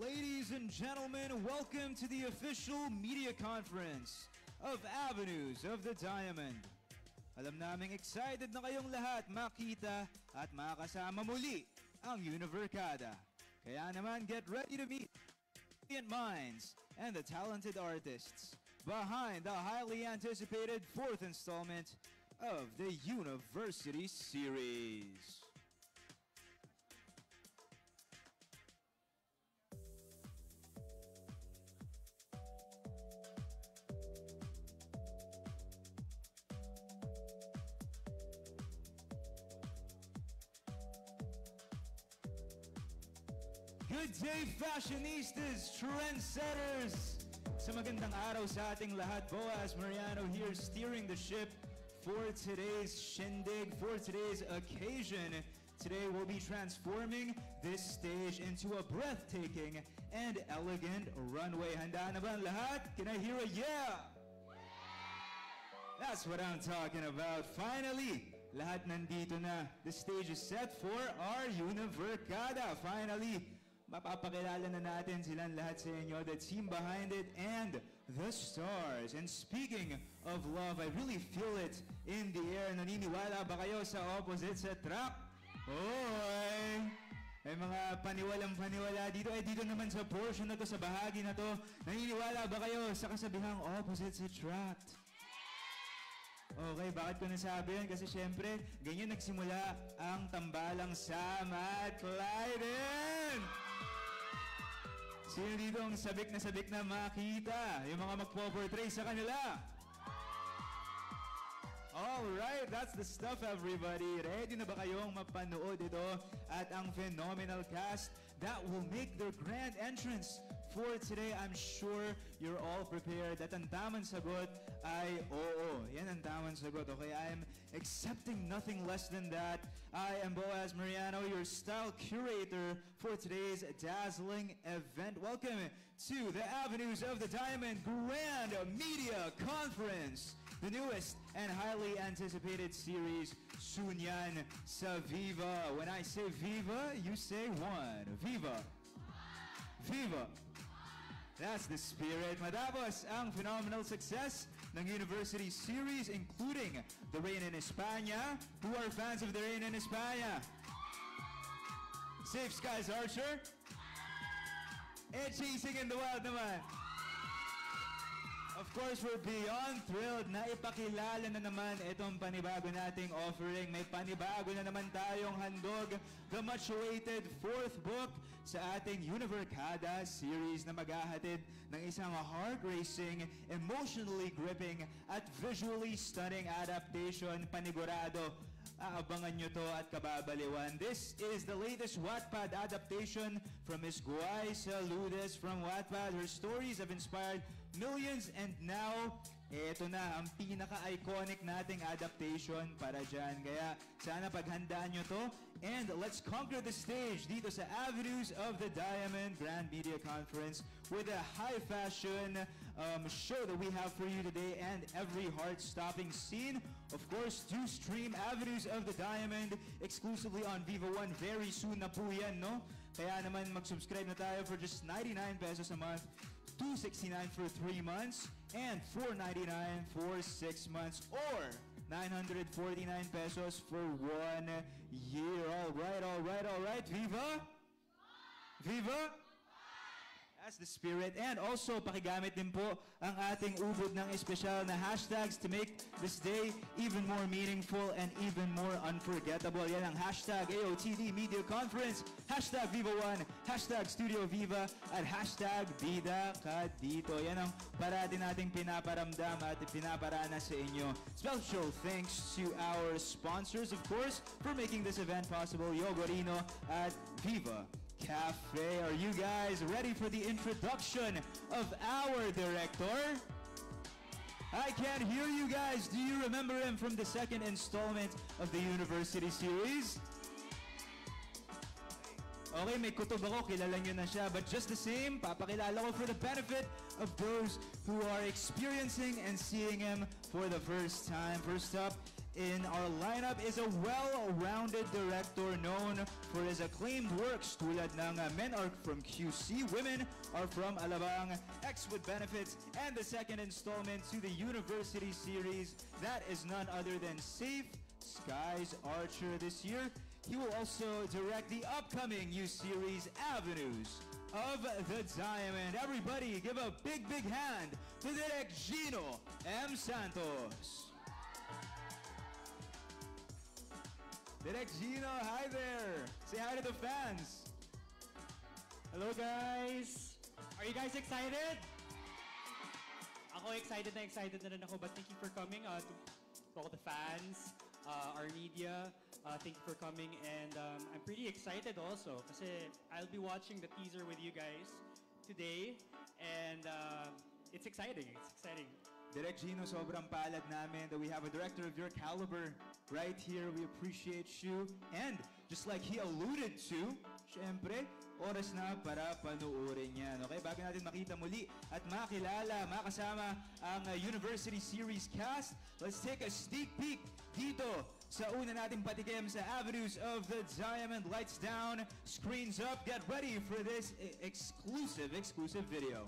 Ladies and gentlemen, welcome to the official media conference of Avenues of the Diamond. Alam naming excited na kayong lahat makita at makasama muli ang Univercada. Kaya naman, get ready to meet the brilliant minds and the talented artists behind the highly anticipated fourth installment of the University Series. Good day, fashionistas, trendsetters! Sa magandang araw sa ating lahat, Boaz Mariano here steering the ship for today's shindig, for today's occasion. Today we'll be transforming this stage into a breathtaking and elegant runway. Handa na ba ang lahat? Can I hear a yeah? That's what I'm talking about. Finally, lahat nandito na. The stage is set for our Univercada. Finally, mapapakilala na natin silang lahat sa inyo, the team behind it, and the stars. And speaking of love, I really feel it in the air. Naniniwala ba kayo sa opposite sa track? Oy! May mga paniwalang-paniwala dito. Ay, dito naman sa portion na to, sa bahagi na to. Naniniwala ba kayo sa kasabihang opposite sa track? Okay, bakit ko nasabi yan? Kasi syempre, ganyan nagsimula ang tambalang Sam at Clyden! Sino dito ang sabik na makita? Yung mga magpo-portray sa kanila? Alright, that's the stuff, everybody. Ready na ba kayong mapanood ito at ang phenomenal cast that will make their grand entrance for today? I'm sure you're all prepared. At ang tamang sagot ay oo. Yan ang tamang sagot. Okay, I am accepting nothing less than that. I am Boaz Mariano, your style curator for today's dazzling event. Welcome to the Avenues of the Diamond Grand Media Conference, the newest and highly anticipated series soon yan sa Viva. When I say Viva, you say one. Viva. Viva. That's the spirit. Matapos ang phenomenal success ng University Series, including the Reign in España. Who are fans of the Reign in España? Safe Skies Archer? Chasing in the Wild naman. Of course, we're beyond thrilled na ipakilala na naman itong panibago nating offering. May panibago na naman tayong handog, the much-awaited fourth book sa ating Univercada series na maghahatid ng isang heart-racing, emotionally gripping, at visually stunning adaptation. Panigurado, aabangan nyo to at kababaliwan. This is the latest Wattpad adaptation from Ms. Guay Saludes from Wattpad. Her stories have inspired millions, and now, eto na ang pinaka-iconic nating adaptation para dyan. Kaya sana paghandaan nyo to, and let's conquer the stage dito sa Avenues of the Diamond Grand Media Conference with a high-fashion show that we have for you today, and every heart-stopping scene. Of course, do stream Avenues of the Diamond exclusively on Viva One very soon na po yan, no? Kaya naman mag-subscribe na tayo for just 99 pesos a month, $269 for 3 months, and $499 for 6 months, or 949 pesos for 1 year. Alright, Viva? Viva? That's the spirit. And also, pakigamit din po ang ating ubod ng espesyal na hashtags to make this day even more meaningful and even more unforgettable. Yan ang hashtag AOTD Media Conference, hashtag Viva One, hashtag Studio Viva, at hashtag Bida Ka Dito. Yan ang parati nating pinaparamdam at pinaparana sa inyo. Special thanks to our sponsors, of course, for making this event possible, Yogurino at Viva Cafe. Are you guys ready for the introduction of our director? I can't hear you guys. Do you remember him from the second installment of the University Series? Okay, may kutob ako, kilala nyo na siya. But just the same, papakilala ko for the benefit of those who are experiencing and seeing him for the first time. First up, in our lineup is a well-rounded director known for his acclaimed works tulad ng Men Are From QC, Women Are From Alabang, X with Benefits, and the second installment to the University series. That is none other than Safe Skies Archer. This year, he will also direct the upcoming new series, Avenues of the Diamond. Everybody give a big, big hand to Direk Gino M. Santos. Direk Gino, hi there. Say hi to the fans. Hello guys! Are you guys excited? Ako excited na rin ako, but thank you for coming to all the fans, our media. Thank you for coming, and I'm pretty excited also kasi I'll be watching the teaser with you guys today, and it's exciting. Direk Gino, sobrang palad namin that we have a director of your caliber right here. We appreciate you. And just like he alluded to, syempre, oras na para panuorin yan. Okay, bago natin makita muli at makilala, makasama ang University Series cast, let's take a sneak peek dito sa una nating patikim sa Avenues of the Diamond. Lights down, screens up, get ready for this exclusive video.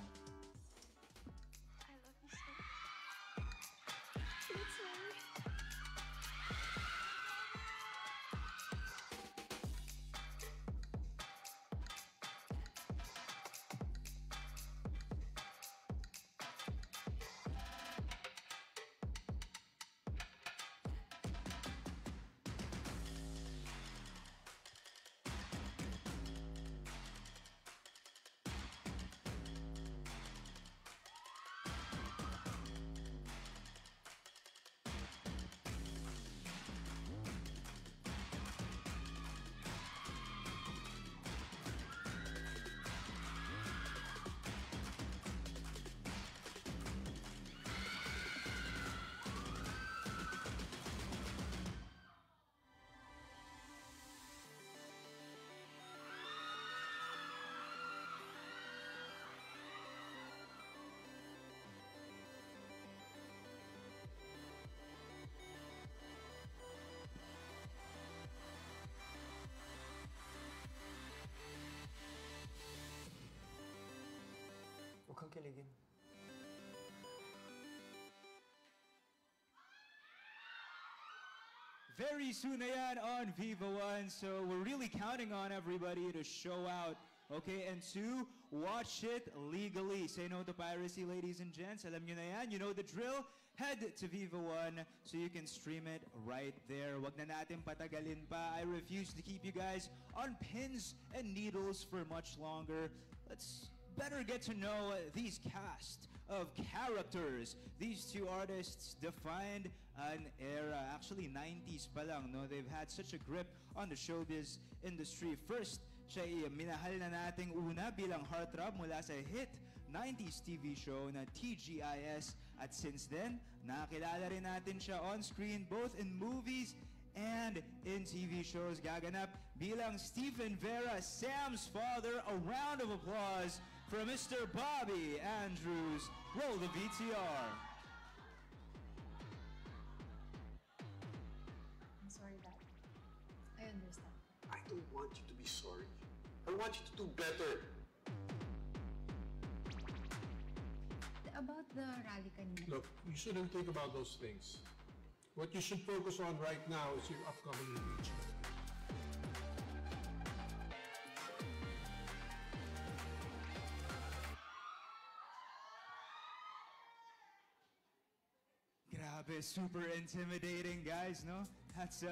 Huwag kang kiligin. Very soon na yan on Viva One, so we're really counting on everybody to show out, okay, and to watch it legally. Say no to piracy, ladies and gents. Alam nyo na yan, you know the drill. Head to Viva One so you can stream it right there. Wag na natin patagalin pa. I refuse to keep you guys on pins and needles for much longer. Let's better get to know these cast of characters. These two artists defined an era, actually 90s pa lang, no? They've had such a grip on the showbiz industry. First, siya minahal na nating una bilang heartthrob mula sa hit 90s TV show na TGIS, at since then, nakilala rin natin siya on screen both in movies and in TV shows. Gaganap bilang Stephen Vera, Sam's father. A round of applause for Mr. Bobby Andrews. Roll the VTR. I'm sorry, Dad. I understand. I don't want you to be sorry. I want you to do better. About the rally kanina. Look, you shouldn't think about those things. What you should focus on right now is your upcoming engagement. Grabe, super intimidating, guys, no? That's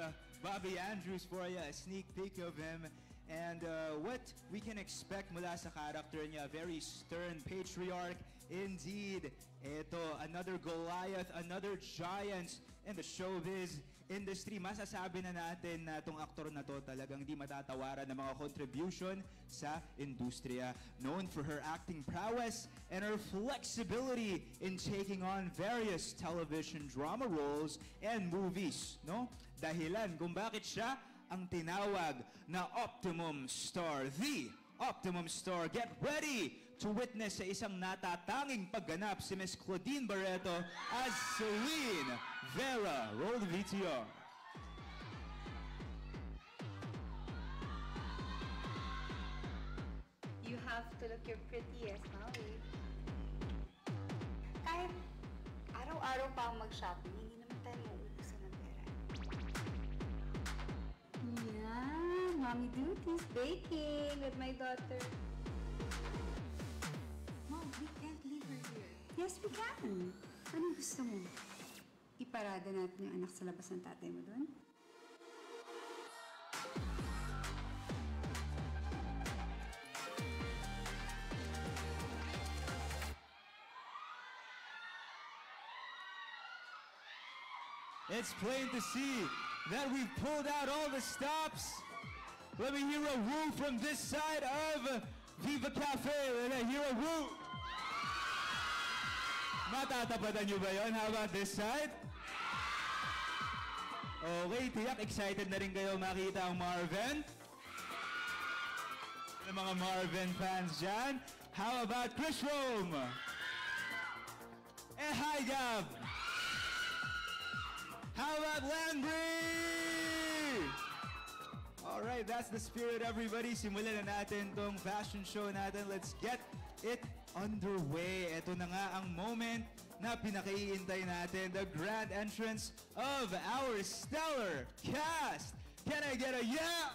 Bobby Andrews for you, a sneak peek of him. And what we can expect mula sa character niya, very stern patriarch indeed. Ito, another Goliath, another giant in the showbiz industry. Masasabi na natin na itong aktor na to talagang di matatawaran ng mga contribution sa industriya. Known for her acting prowess and her flexibility in taking on various television drama roles and movies, no? Dahilan kung bakit siya ang tinawag na Optimum Star, the Optimum Star. Get ready to witness sa isang natatanging pagganap si Miss Claudine Barreto as Celine Vera. Roll the VTR. You have to look your prettiest, Maui. Kahit araw-araw pa ang mag-shopping, hindi naman tayo mauubusan ng pera. Yeah, mommy duties, baking with my daughter. Mom, we can't leave her here. Yes, we can. Anong gusto mo? Iparada natin yung anak sa labas ng tatay mo doon? It's plain to see that we've pulled out all the stops. Let me hear a woo from this side of Viva Cafe. Let me hear a woo. Matatapatan nyo ba yun? How about this side? Okay, tiyak excited na rin kayo makita ang Marvin. Ang mga Marvin fans dyan. How about Chris Rome? Eh, hi, Gab! How about Landry? Alright, that's the spirit, everybody. Simulan na natin tong fashion show natin. Let's get it underway. Ito na nga ang moment na pinakaiintay natin. The grand entrance of our stellar cast. Can I get a yeah?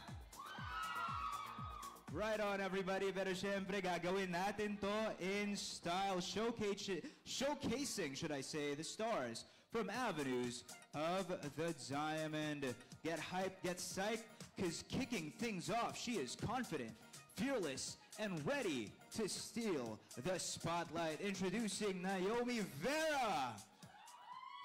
Right on, everybody. Pero syempre, gagawin natin to in style. Showcasing, should I say, the stars from Avenues of the Diamond. Get hyped, get psyched, because kicking things off, she is confident, fearless, and ready to steal the spotlight. Introducing Naomi Vera.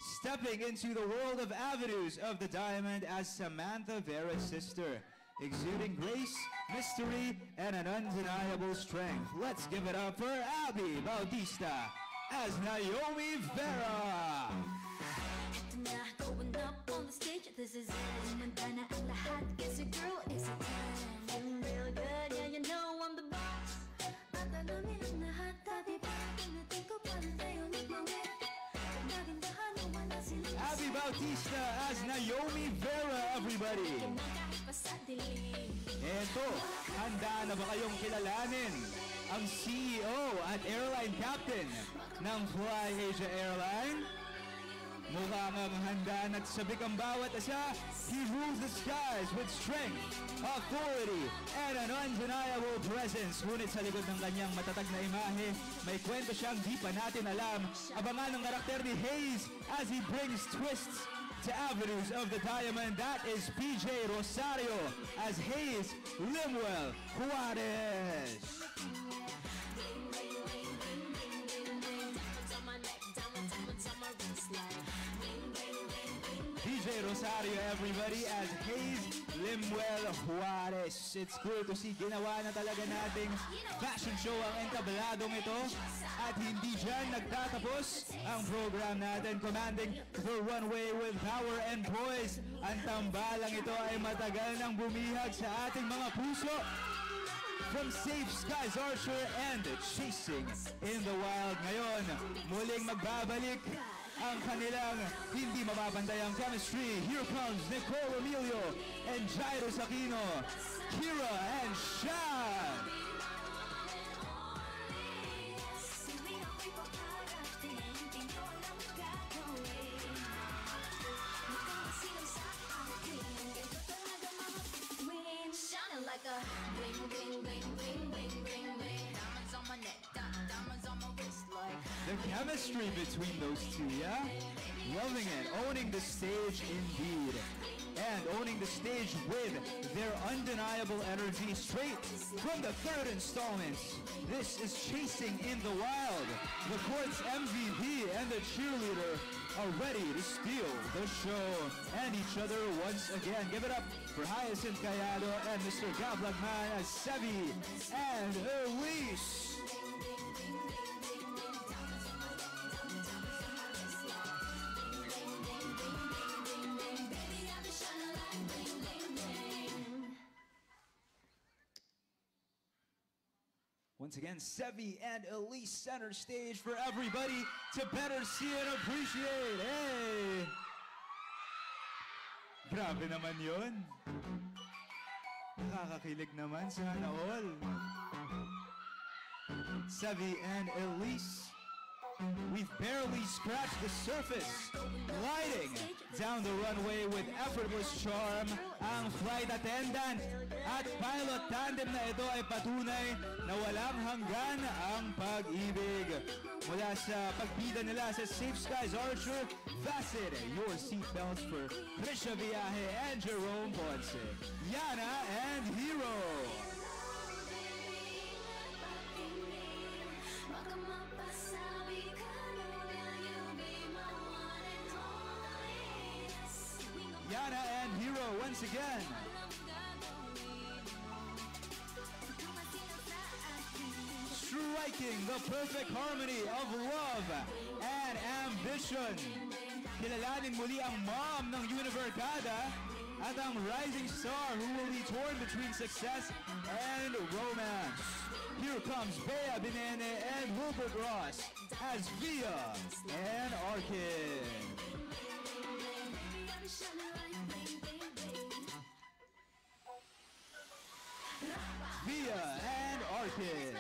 Stepping into the world of Avenues of the Diamond as Samantha Vera's sister. Exuding grace, mystery, and an undeniable strength. Let's give it up for Abby Bautista as Naomi Vera. Going up on the stage, this is it. Montana and the hat, guess your girl is a 10. Feeling real good, yeah, you know I'm the boss. Abby Bautista as Naomi Vera, everybody. Eto, handa na ba kayong kilalanin ang CEO at airline captain ng Fly Asia Airline? Mukhang ang handa na't sabik ang bawat isa. He rules the skies with strength, authority, and an undeniable presence. Ngunit sa likod ng kanyang matatag na imahe, may kwento siyang di pa natin alam. Abangan ang karakter ni Hayes as he brings twists to Avenues of the Diamond. That is PJ Rosario as Hayes Limuel Juarez. PJ Rosario, everybody, as Hayes Limuel Juarez. It's cool to see ginawa na talaga nating fashion show ang entabladong ito. At hindi dyan nagtatapos ang program natin, commanding the runway with power and poise. Ang tambalang ito ay matagal nang bumihag sa ating mga puso. From Safe Skies Archer and Chasing in the Wild. Ngayon, muling magbabalik ang kanilang hindi mapapantayang chemistry. Here comes Nicole Emilio and Jairo Aquino, Kira and Shan. Shining like a bling, bling, bling, bling, bling, bling, bling. Diamonds on my neck, diamonds on my wrist like. The chemistry between those two, yeah? Loving it, owning the stage indeed. And owning the stage with their undeniable energy straight from the third installment. This is Chasing in the Wild. The court's MVP and the cheerleader are ready to steal the show and each other once again. Give it up for Hyacinth Callado and Mr. Gablagman as Sevi and Elise. Once again, Sevi and Elise center stage for everybody to better see and appreciate. Hey! Grabe naman yun. Nakakakilig naman, sana all. Sevi and Elise, we've barely scratched the surface. Gliding down the runway with effortless charm, ang flight attendant at pilot tandem na ito ay patunay na walang hanggan ang pag-ibig. Mula sa pagbida nila sa Safe Skies Archer, fasten your seatbelts for Trisha Viaje and Jerome Ponce, Yana and Hero. Yana and Hero once again. Striking the perfect harmony of love and ambition. Kilalanin muli ang mom ng Univercada at ang rising star who will be torn between success and romance. Here comes Bea Binene and Wilbert Ross as Via and Arkin. Via and Arkin.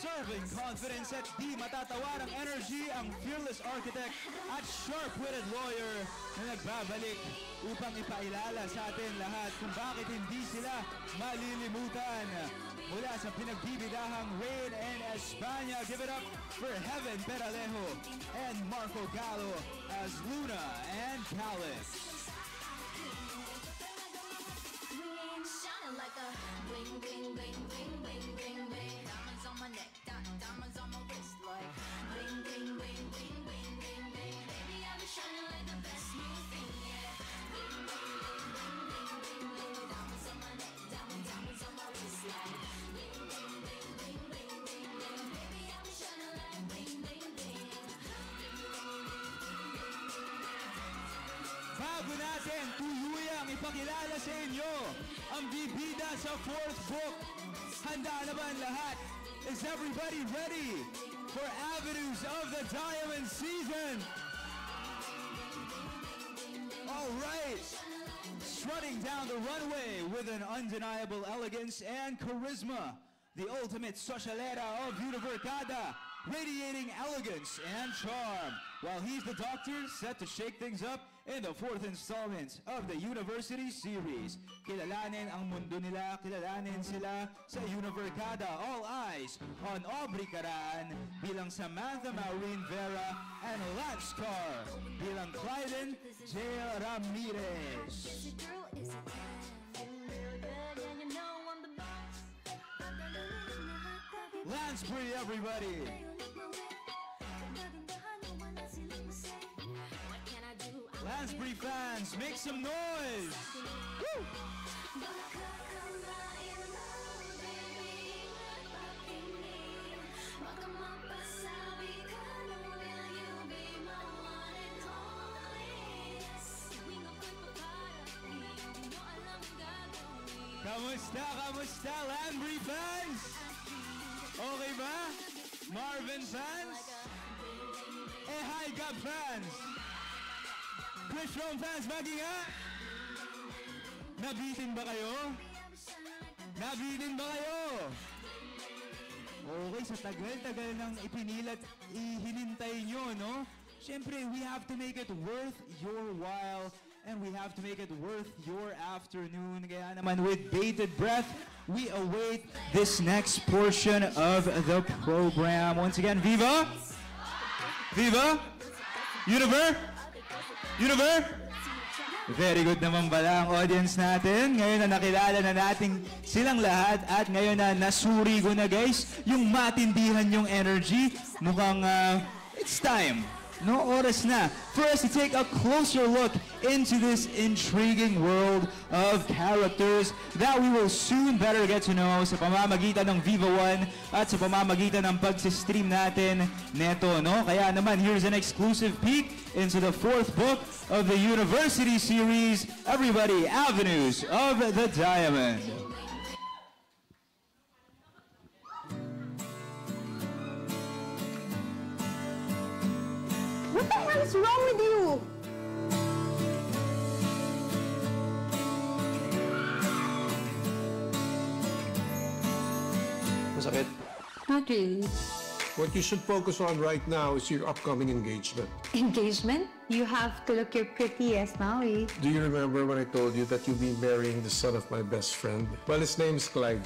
Serving confidence at di matatawarang energy ang fearless architect at sharp-witted lawyer na nagbabalik upang ipailala sa atin lahat kung bakit hindi sila malilimutan. Mula sa pinagbibidahang Rain and España, give it up for Heaven Peralejo and Marco Gallo as Luna and Calix. Shining like a bling, bling, bling, bling, bling, bling, bling. Diamonds on my neck, diamonds on my wrist, like bling, bling, bling, bling, bling, bling, bling. Baby, I'll be shining like the best new thing, yeah. Bling, bling, bling, bling, bling, bling, bling. Diamonds on my neck, diamonds on my wrist, like bling, bling, bling, bling, bling, bling, bling. Baby, I'll be shining like bling, bling, bling. Bago natin tuyuyang ipakilala sa inyo ang bibida sa fourth book. Handa na ba ang lahat? Is everybody ready for Avenues of the Diamond season? All right. Strutting down the runway with an undeniable elegance and charisma, the ultimate socialera of Univercada, radiating elegance and charm. While he's the doctor, set to shake things up in the fourth installment of the University Series. Kilalanin ang mundo nila, kilalanin sila sa Univercada. All eyes on Aubrey Caraan bilang Samantha Maureen Vera and Lance Carr bilang Clyden J. Ramirez. Lansbury, everybody! Lansbury fans, make some noise! Woo! Kamusta, Lansbury fans? Okay ba? Marvin fans? Hi, Gab fans! Chris Rome fans, bagi nga! Nabitin ba kayo? Nabitin ba kayo? Okay, sa tagal-tagal nang ipinilat, hinintay nyo, no? Siyempre, we have to make it worth your while and we have to make it worth your afternoon. Kaya naman, with bated breath, we await this next portion of the program. Once again, Viva! Viva! Univer! Univer! Very good naman pala ang audience natin. Ngayon na nakilala na natin silang lahat at ngayon na nasuri ko na guys yung matindihan yung energy. Mukhang it's time no oras na for us to take a closer look into this intriguing world of characters that we will soon better get to know sa pamamagitan ng Viva One at sa pamamagitan ng pag-stream natin neto, no? Kaya naman, here's an exclusive peek into the 4th book of the University series, everybody, Avenues of the Diamond. What the hell is wrong with you? Masakit. Not really. What you should focus on right now is your upcoming engagement. Engagement? You have to look your prettiest, Maui. Do you remember when I told you that you'll be marrying the son of my best friend? Well, his name is Clyde.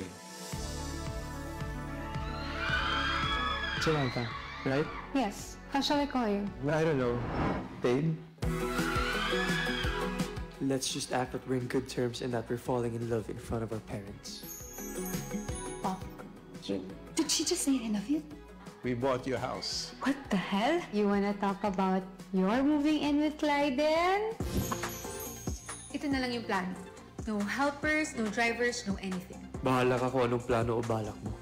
Samantha, right? Yes. How shall I call you? I don't know. Babe? Let's just act that we're in good terms and that we're falling in love in front of our parents. Fuck you. Did she just say I love you? We bought you a house. What the hell? You wanna talk about your moving in with Clyden? Ito na lang yung plano. No helpers, no drivers, no anything. Bahala ka kung anong plano o balak mo.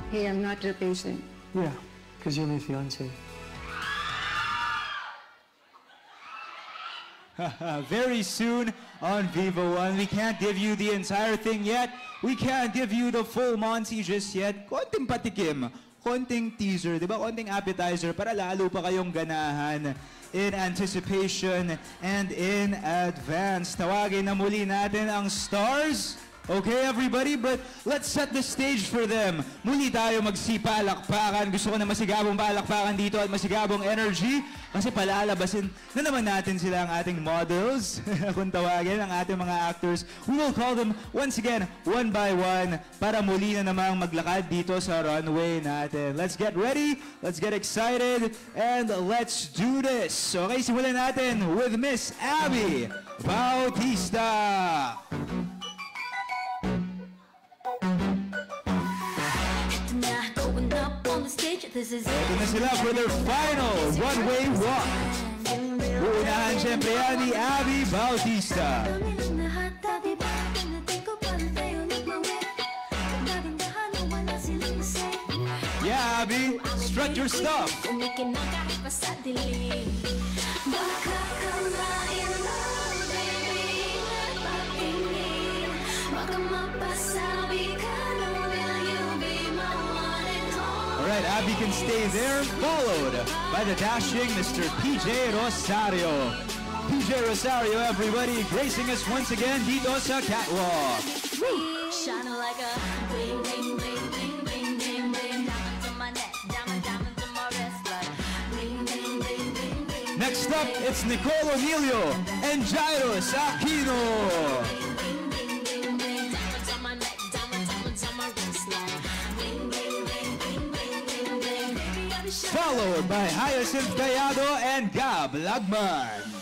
Hey, I'm not your patient. Yeah, because you're my fiancé. Very soon on Viva One. We can't give you the entire thing yet. We can't give you the full Monty just yet. Konting patikim, konting teaser, di ba? Konting appetizer para lalo pa kayong ganahan in anticipation and in advance. Tawagin na muli natin ang stars. Okay, everybody, but let's set the stage for them. Muli tayo magsipalakpakan. Gusto ko na masigabong palakpakan dito at masigabong energy kasi palalabasin na naman natin sila ang ating models. Kung tawagin ang ating mga actors, we will call them once again, one by one, para muli na namang maglakad dito sa runway natin. Let's get ready, let's get excited, and let's do this. Okay, simulan natin with Miss Abby Bautista. Ito na sila for their final one-way walk. Uunahan siyempre yan ni Abby Bautista. Yeah, Abby, strut your stuff. Alright, Abby can stay there, followed by the dashing Mr. PJ Rosario. PJ Rosario, everybody, gracing us once again dito sa catwalk. Shining like a bling, bling, bling, bling, bling, bling, bling. Diamonds on my neck, diamonds on my wrist, like bling, bling, bling, bling, bling. Next up, it's Nicole O'Neill and Jairus Aquino. Diamonds on my neck, diamonds on my wrist, like bling, bling, bling, bling, bling, bling, bling. Baby, I'll be shining. Followed by Hyacinth Gallardo and Gab Lagman.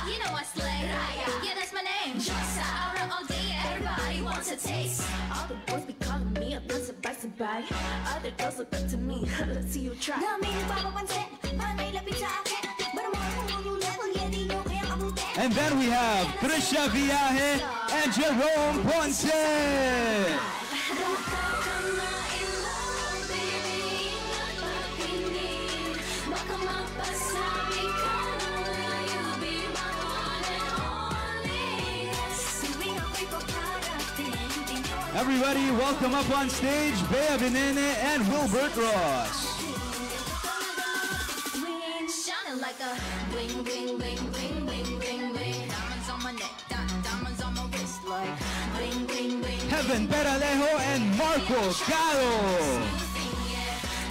You know I slay, yeah, that's my name. Just out all day, everybody wants a taste. All the boys be calling me up, not surprised to buy. Other girls look up to me, let's see you try. And then we have Trisha Viaje and Jerome Ponce. Everybody, welcome up on stage, Bea Benene and Wilbert Ross. Shining like a bling, bling, bling, bling, bling, bling, bling. Diamonds on my neck, diamonds on my wrist, like bling, bling, bling. Heaven Peralejo and Marco Caro.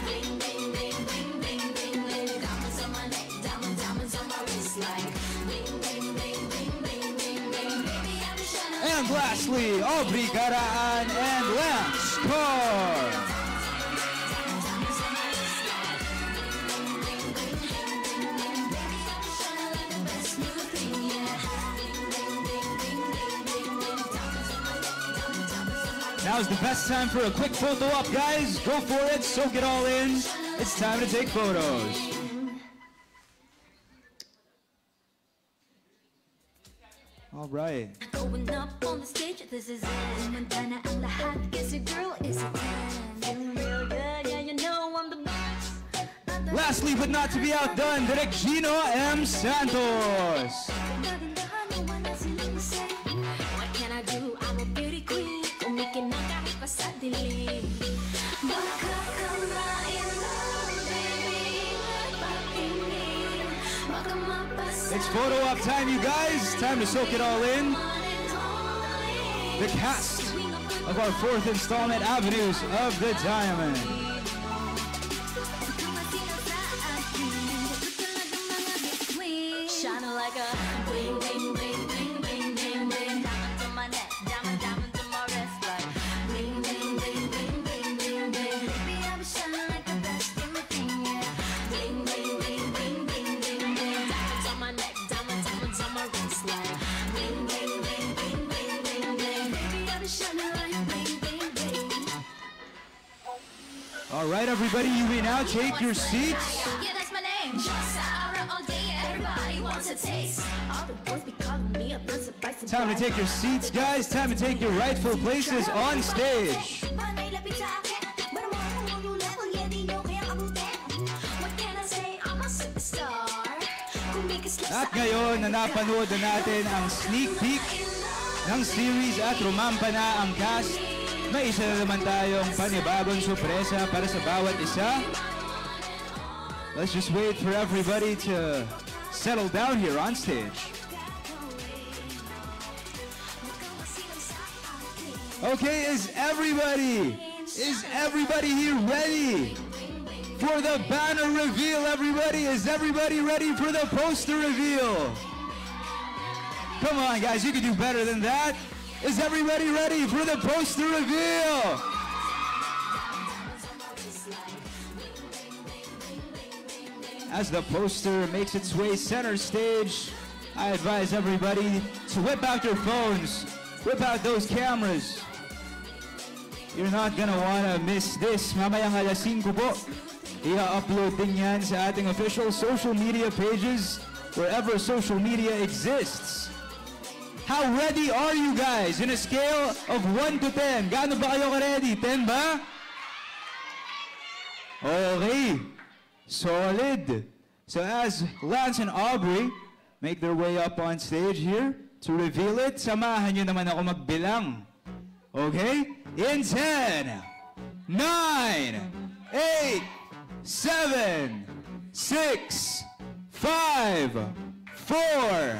Bling, bling, bling, bling, bling, bling, bling. Diamonds on my neck, diamonds on my wrist, like bling, bling, bling, bling, bling, bling, bling. Baby, I'm shining. And lastly, Aubrey Caraan and Lance Carr. Now's the best time for a quick photo op, guys. Go for it, soak it all in. It's time to take photos. All right. Going up on the stage, this is it. Kumanta na ang lahat, guess your girl is a 10. Doing real good, yeah, you know I'm the best. Lastly, but not to be outdone, Direk Gino M. Santos. What can I do? I'm a beauty queen. Kumikin na kahit pa sa dilim. Baka ka ma-in love, baby. Patingin. Baka mapasa. It's photo op time, you guys. Time to soak it all in. The cast of our 4th installment, Avenues of the Diamond. Shining like a bling, bling, bling, bling, bling, bling, bling. Diamonds on my neck, diamonds on my wrist, like bling, bling, bling, bling, bling, bling, bling. Baby, I be shining like the best in the thing, yeah. Bling, bling, bling, bling, bling, bling, bling. Diamonds on my neck, diamonds on my wrist, like bling, bling, bling, bling, bling, bling, bling. Baby, I be shining like bling, bling, bling. All right, everybody, you may now take your seats. Yeah, that's my name. Sarah all day, everybody wants a taste. All the boys be calling me up, that's a bicycle. Time to take your seats, guys. Time to take your rightful places on stage. At ngayon, na napanood na natin ang sneak peek ng series at rumampa na ang cast, may isa na naman tayong panibagong sorpresa para sa bawat isa. Let's just wait for everybody to settle down here on stage. Okay, is everybody here ready for the banner reveal? Everybody, is everybody ready for the poster reveal? Come on, guys, you can do better than that. Is everybody ready for the poster reveal? As the poster makes its way center stage, I advise everybody to whip out your phones, whip out those cameras. You're not gonna wanna miss this. Mamayang alas 5 po. I-upload din yan sa ating official social media pages wherever social media exists. How ready are you guys? In a scale of 1 to 10, gaano ba kayo ka-ready? 10 ba? Okay. Solid. So as Lance and Aubrey make their way up on stage here to reveal it, samahan nyo naman ako magbilang. Okay? In 10, 9, 8, 7, 6, 5, 4,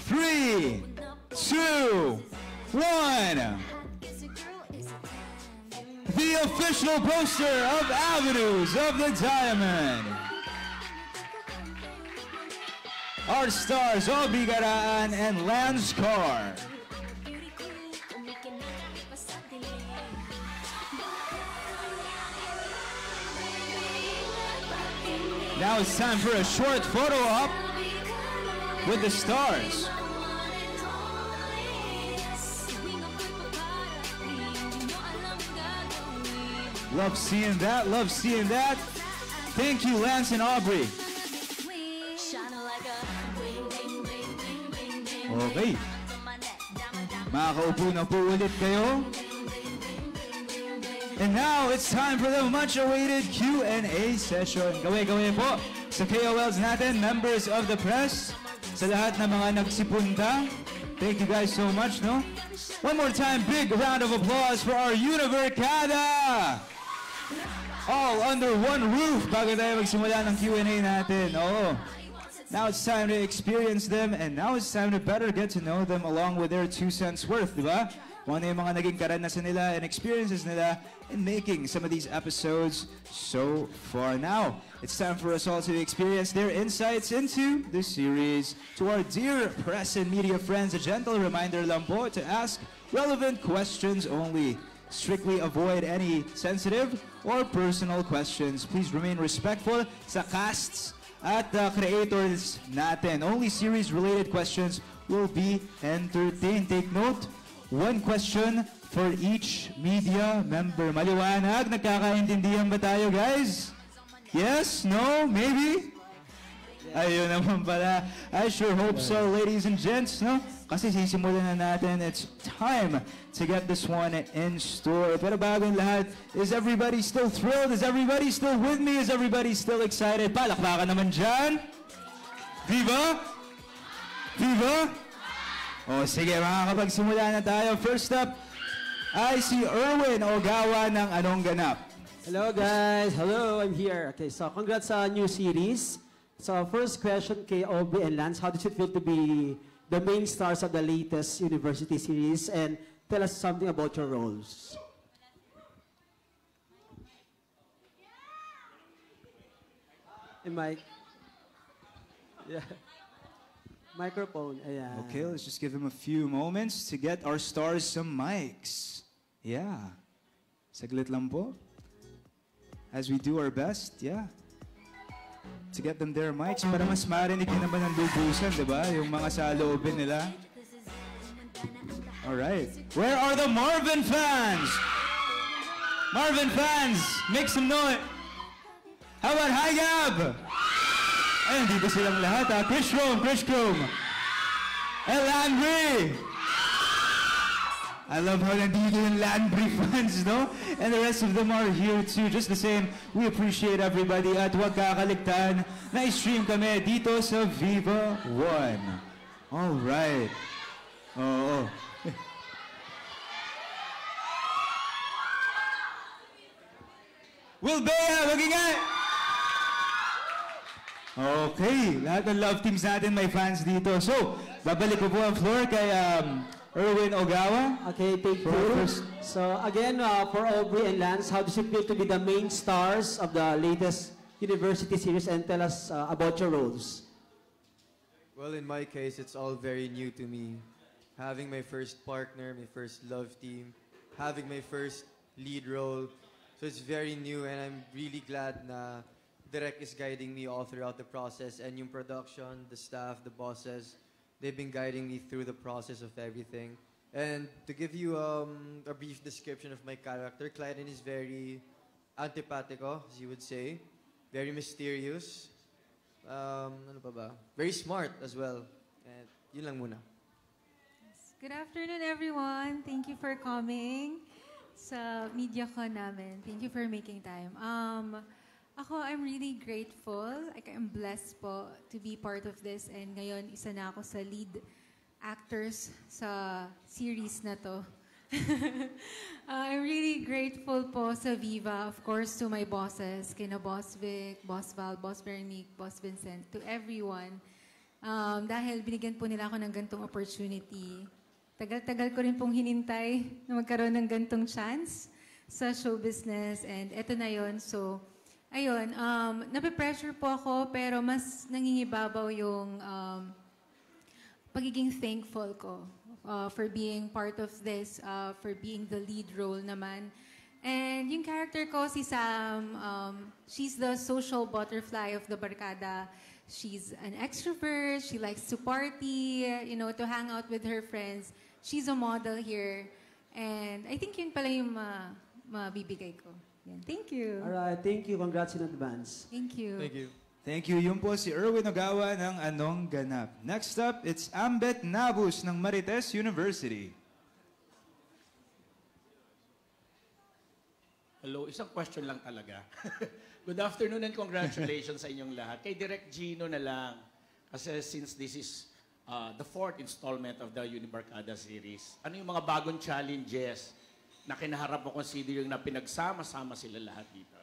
3, 2, 1. The official poster of Avenues of the Diamond. Our stars, Aubrey Garaan and Lance Carr. Now it's time for a short photo op with the stars. Love seeing that, love seeing that. Thank you, Lance and Aubrey. Okay. Makakaupo na po ulit kayo. And now it's time for the much-awaited Q&A session. Gawin po sa KOLs natin, members of the press, sa lahat ng mga nagsipunta. Thank you guys so much, no? One more time, big round of applause for our Univercada! All under one roof bago tayo magsimula ng Q&A natin. Oo. Now it's time to experience them, and now it's time to better get to know them along with their 2 cents worth, di ba? Kung ano yung mga naging karanasan nila and experiences nila in making some of these episodes so far. Now, it's time for us all to experience their insights into this series. To our dear press and media friends, a gentle reminder lang po to ask relevant questions only. Strictly avoid any sensitive or personal questions. Please remain respectful sa casts at the creators natin. Only series-related questions will be entertained. Take note, 1 question for each media member. Maliwanag? Nagkakaintindihan ba tayo, guys? Yes? No? Maybe? Ayun naman pala. I sure hope so, ladies and gents, no? Kasi sisimulan na natin. It's time to get this one in store. Pero bago yung lahat, is everybody still thrilled? Is everybody still with me? Is everybody still excited? Palakpakan naman dyan. Viva? Viva? O sige, makakapagsimula na tayo. First up, ay si Erwin Ogawa ng Anong Ganap. Hello guys, hello, I'm here. Okay, so congrats sa new series. So first question kay Aubrey and Lance, how does it feel to be the main stars of the latest university series, and tell us something about your roles. And mic. Yeah. Microphone. Ayan. Okay, let's just give him a few moments to get our stars some mics. Yeah. Saglit lang po. As we do our best, yeah. To get them their mics para mas marinig nyo naman ang lubusan, di ba? Yung mga sa loobin nila. Alright. Where are the Marvin fans? Marvin fans, make some noise. How about High Gab? Ayun, dito silang lahat, ha? Chris Chrome. El Landry. I love how nandito yung Landry fans, no? And the rest of them are here too. Just the same, we appreciate everybody. At huwag kakaligtaan, na-stream kami dito sa Viva One. Alright. Oo. Will Bea, magingay! Okay, lahat ng love teams natin may fans dito. So, babalik ko po ang floor kay Erwin Ogawa. Okay, thank you. So again, for Aubrey and Lance, how does it feel to be the main stars of the latest university series, and tell us about your roles? Well, in my case, it's all very new to me. Having my first partner, my first love team, having my first lead role. So it's very new, and I'm really glad na Direk is guiding me all throughout the process, and yung production, the staff, the bosses, they've been guiding me through the process of everything. And to give you a brief description of my character, Clyden is very antipatico, as you would say. Very mysterious. Ano pa ba? Very smart as well. And yun lang muna. Good afternoon, everyone. Thank you for coming sa MediaCon namin. Thank you for making time. I'm really grateful. I'm blessed po to be part of this, and ngayon isa na ako sa lead actors sa series na to. I'm really grateful po sa Viva, of course, to my bosses, kina Boss Vic, Boss Val, Boss Veronique, Boss Vincent, to everyone. Dahil binigyan po nila ako ng gantong opportunity. Tagal-tagal ko rin pong hinintay na magkaroon ng gantong chance sa show business, and eto na yon. So, ayun, nape-pressure po ako, pero mas nangingibabaw yung pagiging thankful ko for being part of this, for being the lead role naman. And yung character ko, si Sam, she's the social butterfly of the barkada. She's an extrovert, she likes to party, to hang out with her friends. She's a model here. And I think yun pala yung mabibigay ko. Yan. Thank you. Alright, thank you. Congrats in advance. Thank you. Thank you. Thank you. Yun po si Erwin Ogawa ng Anong Ganap. Next up, it's Ambet Nabus ng Marites University. Hello, isang question lang talaga. Good afternoon and congratulations sa inyong lahat. Kay Direk Gino na lang. Kasi since this is the fourth installment of the Unibarkada series, ano yung mga bagong challenges na kinaharap mo considering na pinagsama-sama sila lahat dito?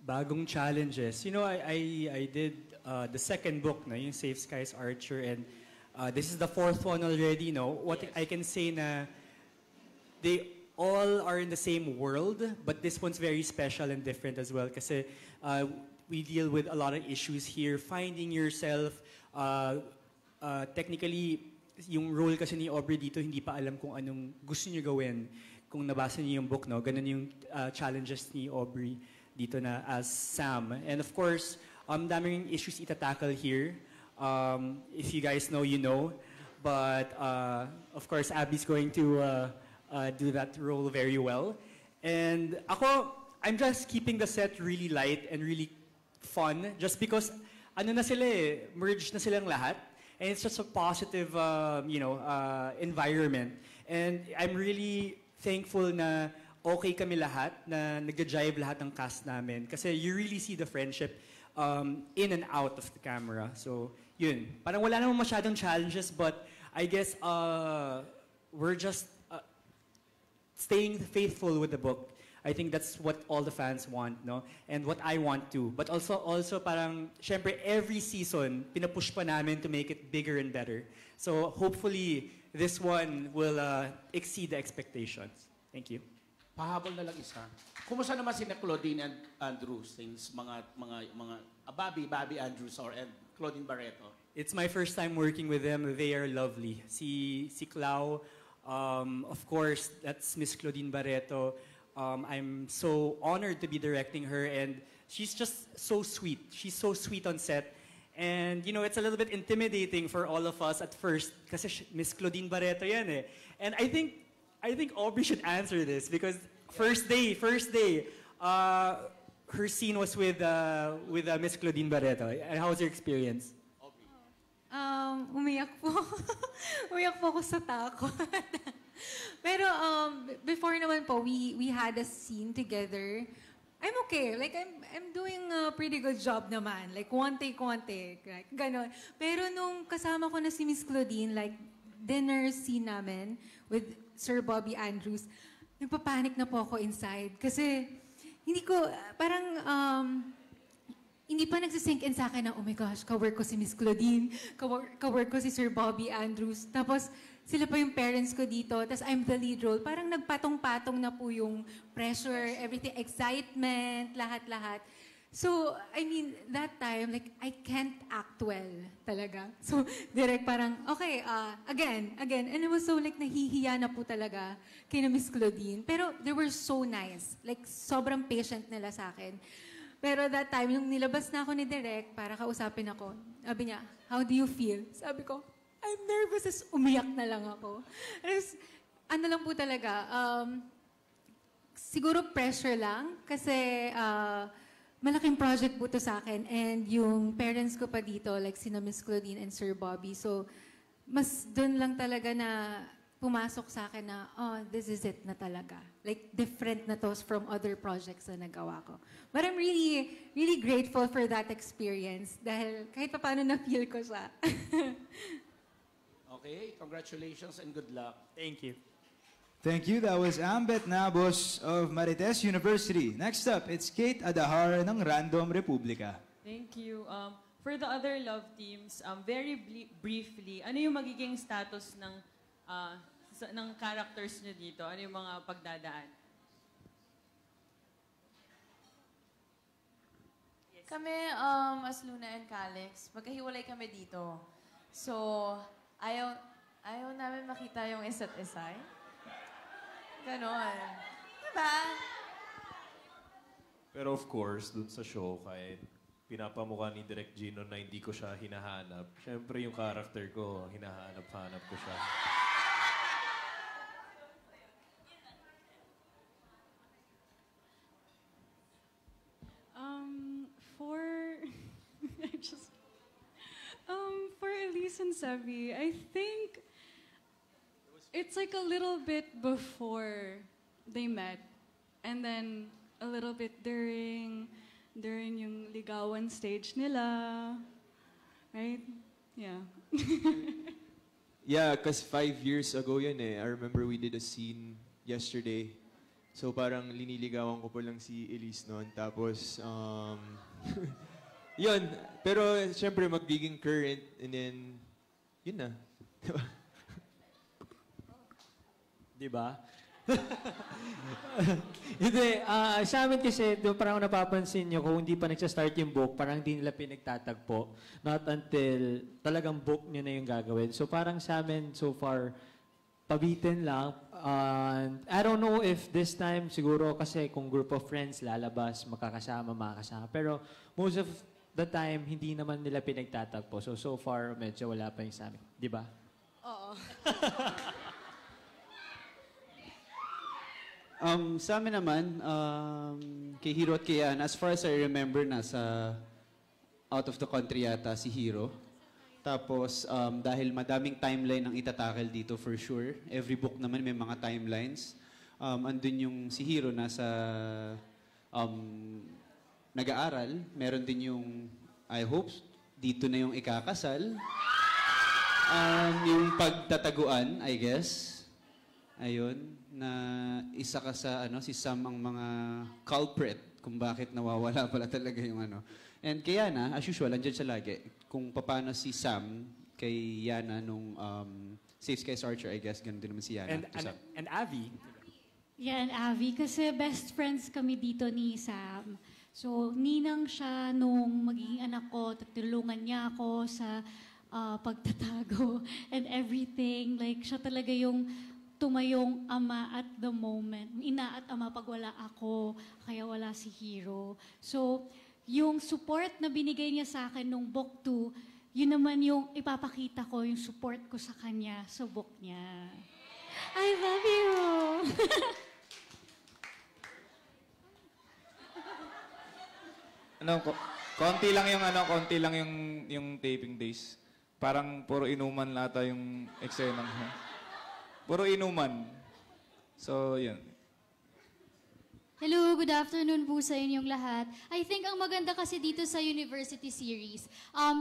Bagong challenges. I did the second book, yung Safe Skies Archer, and this is the fourth one already. What yes. I can say na they all are in the same world, but this one's very special and different as well kasi we deal with a lot of issues here. Finding yourself, technically, yung role kasi ni Aubrey dito, hindi pa alam kung anong gusto niyo gawin. Kung nabasa niyo yung book, ganun yung challenges ni Aubrey dito na as Sam. And of course, daming issues ita-tackle here. If you guys know, you know. But of course, Abby's going to do that role very well. And ako, I'm just keeping the set really light and really fun just because ano na sila eh, merged na silang lahat. And it's just a positive, environment. And I'm really thankful na okay kami lahat, na nag-jive lahat ng cast namin. Kasi you really see the friendship in and out of the camera. So, yun. Parang wala namang masyadong challenges, but I guess we're just staying faithful with the book. I think that's what all the fans want, no? And what I want too. But also parang, syempre, every season, pinapush pa namin to make it bigger and better. So hopefully, this one will exceed the expectations. Thank you. Pahabol na lang isa. Kumusta naman si Claudine and Andrews since Bobby Andrews and Claudine Barreto? It's my first time working with them. They are lovely. Si Clau, of course, that's Miss Claudine Barreto. I'm so honored to be directing her, and she's just so sweet. She's so sweet on set. And, it's a little bit intimidating for all of us at first kasi Miss Claudine Barreto yan eh. And I think Aubrey should answer this because first day, her scene was with Miss Claudine Barreto. And how was your experience? Umiyak po. Umiyak po ako sa takot. Pero before naman po, we had a scene together. I'm okay. Like, I'm doing a pretty good job naman. Like, one take. Like, ganon. Pero nung kasama ko na si Miss Claudine, like, dinner scene namin with Sir Bobby Andrews, nagpapanik na po ako inside. Kasi, hindi pa nagsisink in sa akin na, oh my gosh, ka-work ko si Miss Claudine, ka-work ko si Sir Bobby Andrews. Tapos, sila pa yung parents ko dito, tapos I'm the lead role. Parang nagpatong-patong na po yung pressure, everything, excitement, lahat-lahat. So, I mean, that time, like, I can't act well talaga. So, direct parang, okay, again. And it was so, like, nahihiya na po talaga kay na Miss Claudine. Pero they were so nice. Like, sobrang patient nila sa akin. Pero that time, nung nilabas na ako ni Direk para kausapin ako, sabi niya, how do you feel? Sabi ko, I'm nervous, as umiyak na lang ako. Tapos, ano lang po talaga, siguro pressure lang kasi malaking project po to sa akin and yung parents ko pa dito, like sina Miss Claudine and Sir Bobby. So, mas dun lang talaga na pumasok sa akin na, oh, this is it na talaga. Like, different na to from other projects na nagawa ko. But I'm really, really grateful for that experience dahil kahit pa paano na-feel ko siya. Okay, congratulations and good luck. Thank you. Thank you. That was Ambet Nabos of Marites University. Next up, it's Kate Adahar ng Random Republica. Thank you. For the other love teams, very briefly, ano yung magiging status ng characters nyo dito? Ano yung mga pagdadaan? Kami, as Luna and Calix, magkahiwalay kami dito. So, ayaw namin makita yung isa't isa. Ganon. Diba? Pero of course, dun sa show, kahit pinapamukha ni Direk Gino na hindi ko siya hinahanap, syempre yung character ko, hinahanap-hanap ko siya. For Elise and Sevi, I think it's like a little bit before they met, and then a little bit during yung ligawan stage nila, right? Yeah. Yeah, because 5 years ago yun eh. I remember we did a scene yesterday. So parang liniligawan ko pa lang si Elise noon. Tapos, yun. Pero syempre magiging current and then, yun na. Diba? Hindi, sa amin kasi, doon parang napapansin nyo, kung hindi pa nagsastart yung book, parang hindi nila pinagtatagpo. Not until talagang book nyo na yung gagawin. So parang sa amin, so far, pabitin lang. I don't know if this time, siguro kasi kung group of friends lalabas, makakasama. Pero most of the time, hindi naman nila pinagtatagpo. So far, medyo wala pa yung sa amin. Di ba? Oo. Sa amin naman, kay Hero at kay Yana, as far as I remember, nasa out of the country yata si Hero. Tapos, dahil madaming timeline ang itatackle dito for sure. Every book naman may mga timelines. Andun yung si Hero nasa nag-aaral. Meron din yung, I hope, dito na yung ikakasal. Yung pagtataguan, I guess. Ayun, na isa ka sa, si Sam ang mga culprit kung bakit nawawala pala talaga yung And kay Yana, as usual, andyan siya lagi. Kung paano si Sam kay Yana nung Safe Skies Archer, I guess, ganun din naman si Yana. And Avi. Yan, Avi, kasi best friends kami dito ni Sam. So, ninang siya nung magiging anak ko, tutulungan niya ako sa pagtatago and everything. Like, siya talaga yung tumayong ama at the moment. Ina at ama pag wala ako, kaya wala si Hero. So, yung support na binigay niya sa akin nung book 2, yun naman yung ipapakita ko, yung support ko sa kanya sa book niya. I love you! konti lang yung taping days. Parang puro inuman lata yung eksena. Puro inuman. So, yun. Hello, good afternoon po sa inyong lahat. I think ang maganda kasi dito sa University Series,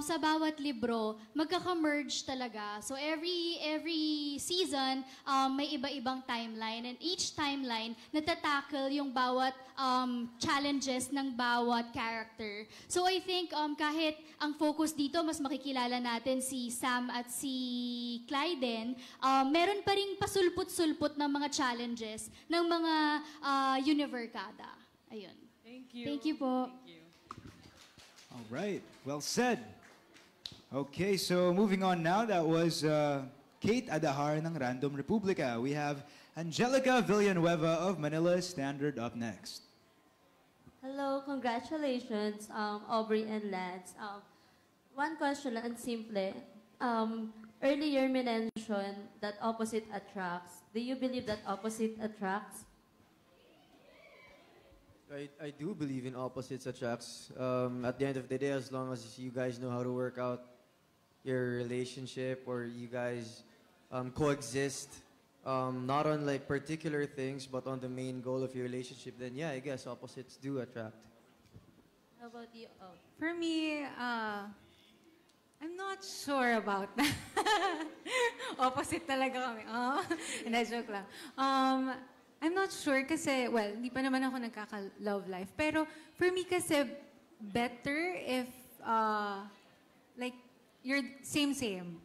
sa bawat libro, magkaka-merge talaga. So every season, may iba-ibang timeline. And each timeline, natatackle yung bawat challenges ng bawat character. So I think kahit ang focus dito, mas makikilala natin si Sam at si Clyden, meron pa rin pasulput-sulput ng mga challenges ng mga Univercada. Ayun. Thank you. Thank you po. All right. Well said. Okay, so moving on now, that was Kate Adahar ng Random Republica. We have Angelica Villanueva of Manila Standard up next. Hello, congratulations, Aubrey and Lance. One question and simple. Earlier you mentioned that opposite attracts. Do you believe that opposite attracts? I do believe in opposites attracts. At the end of the day, as long as you guys know how to work out your relationship or you guys coexist, not on like particular things, but on the main goal of your relationship, then yeah, I guess opposites do attract. How about you? Oh. For me, I'm not sure about that. Opposite talaga kami. Oh, hindi, joke lang. I'm not sure kasi, well, hindi pa naman ako nagkaka-love life. Pero for me kasi, better if, like, you're same.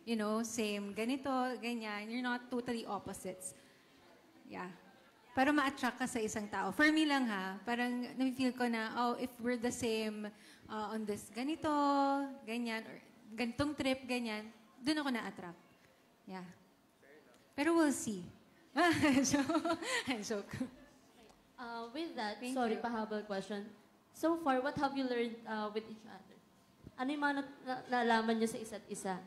You know, same, ganito, ganyan. You're not totally opposites. Yeah. Para ma-attract ka sa isang tao. For me lang ha, parang na-feel ko na, oh, if we're the same on this ganito, ganyan, or ganitong trip, ganyan, dun ako na-attract. Yeah. Pero we'll see. Joke. With that, Thank sorry, you. pahabol question. So far, what have you learned with each other? Ano yung mga nalaman niyo sa isa't isa?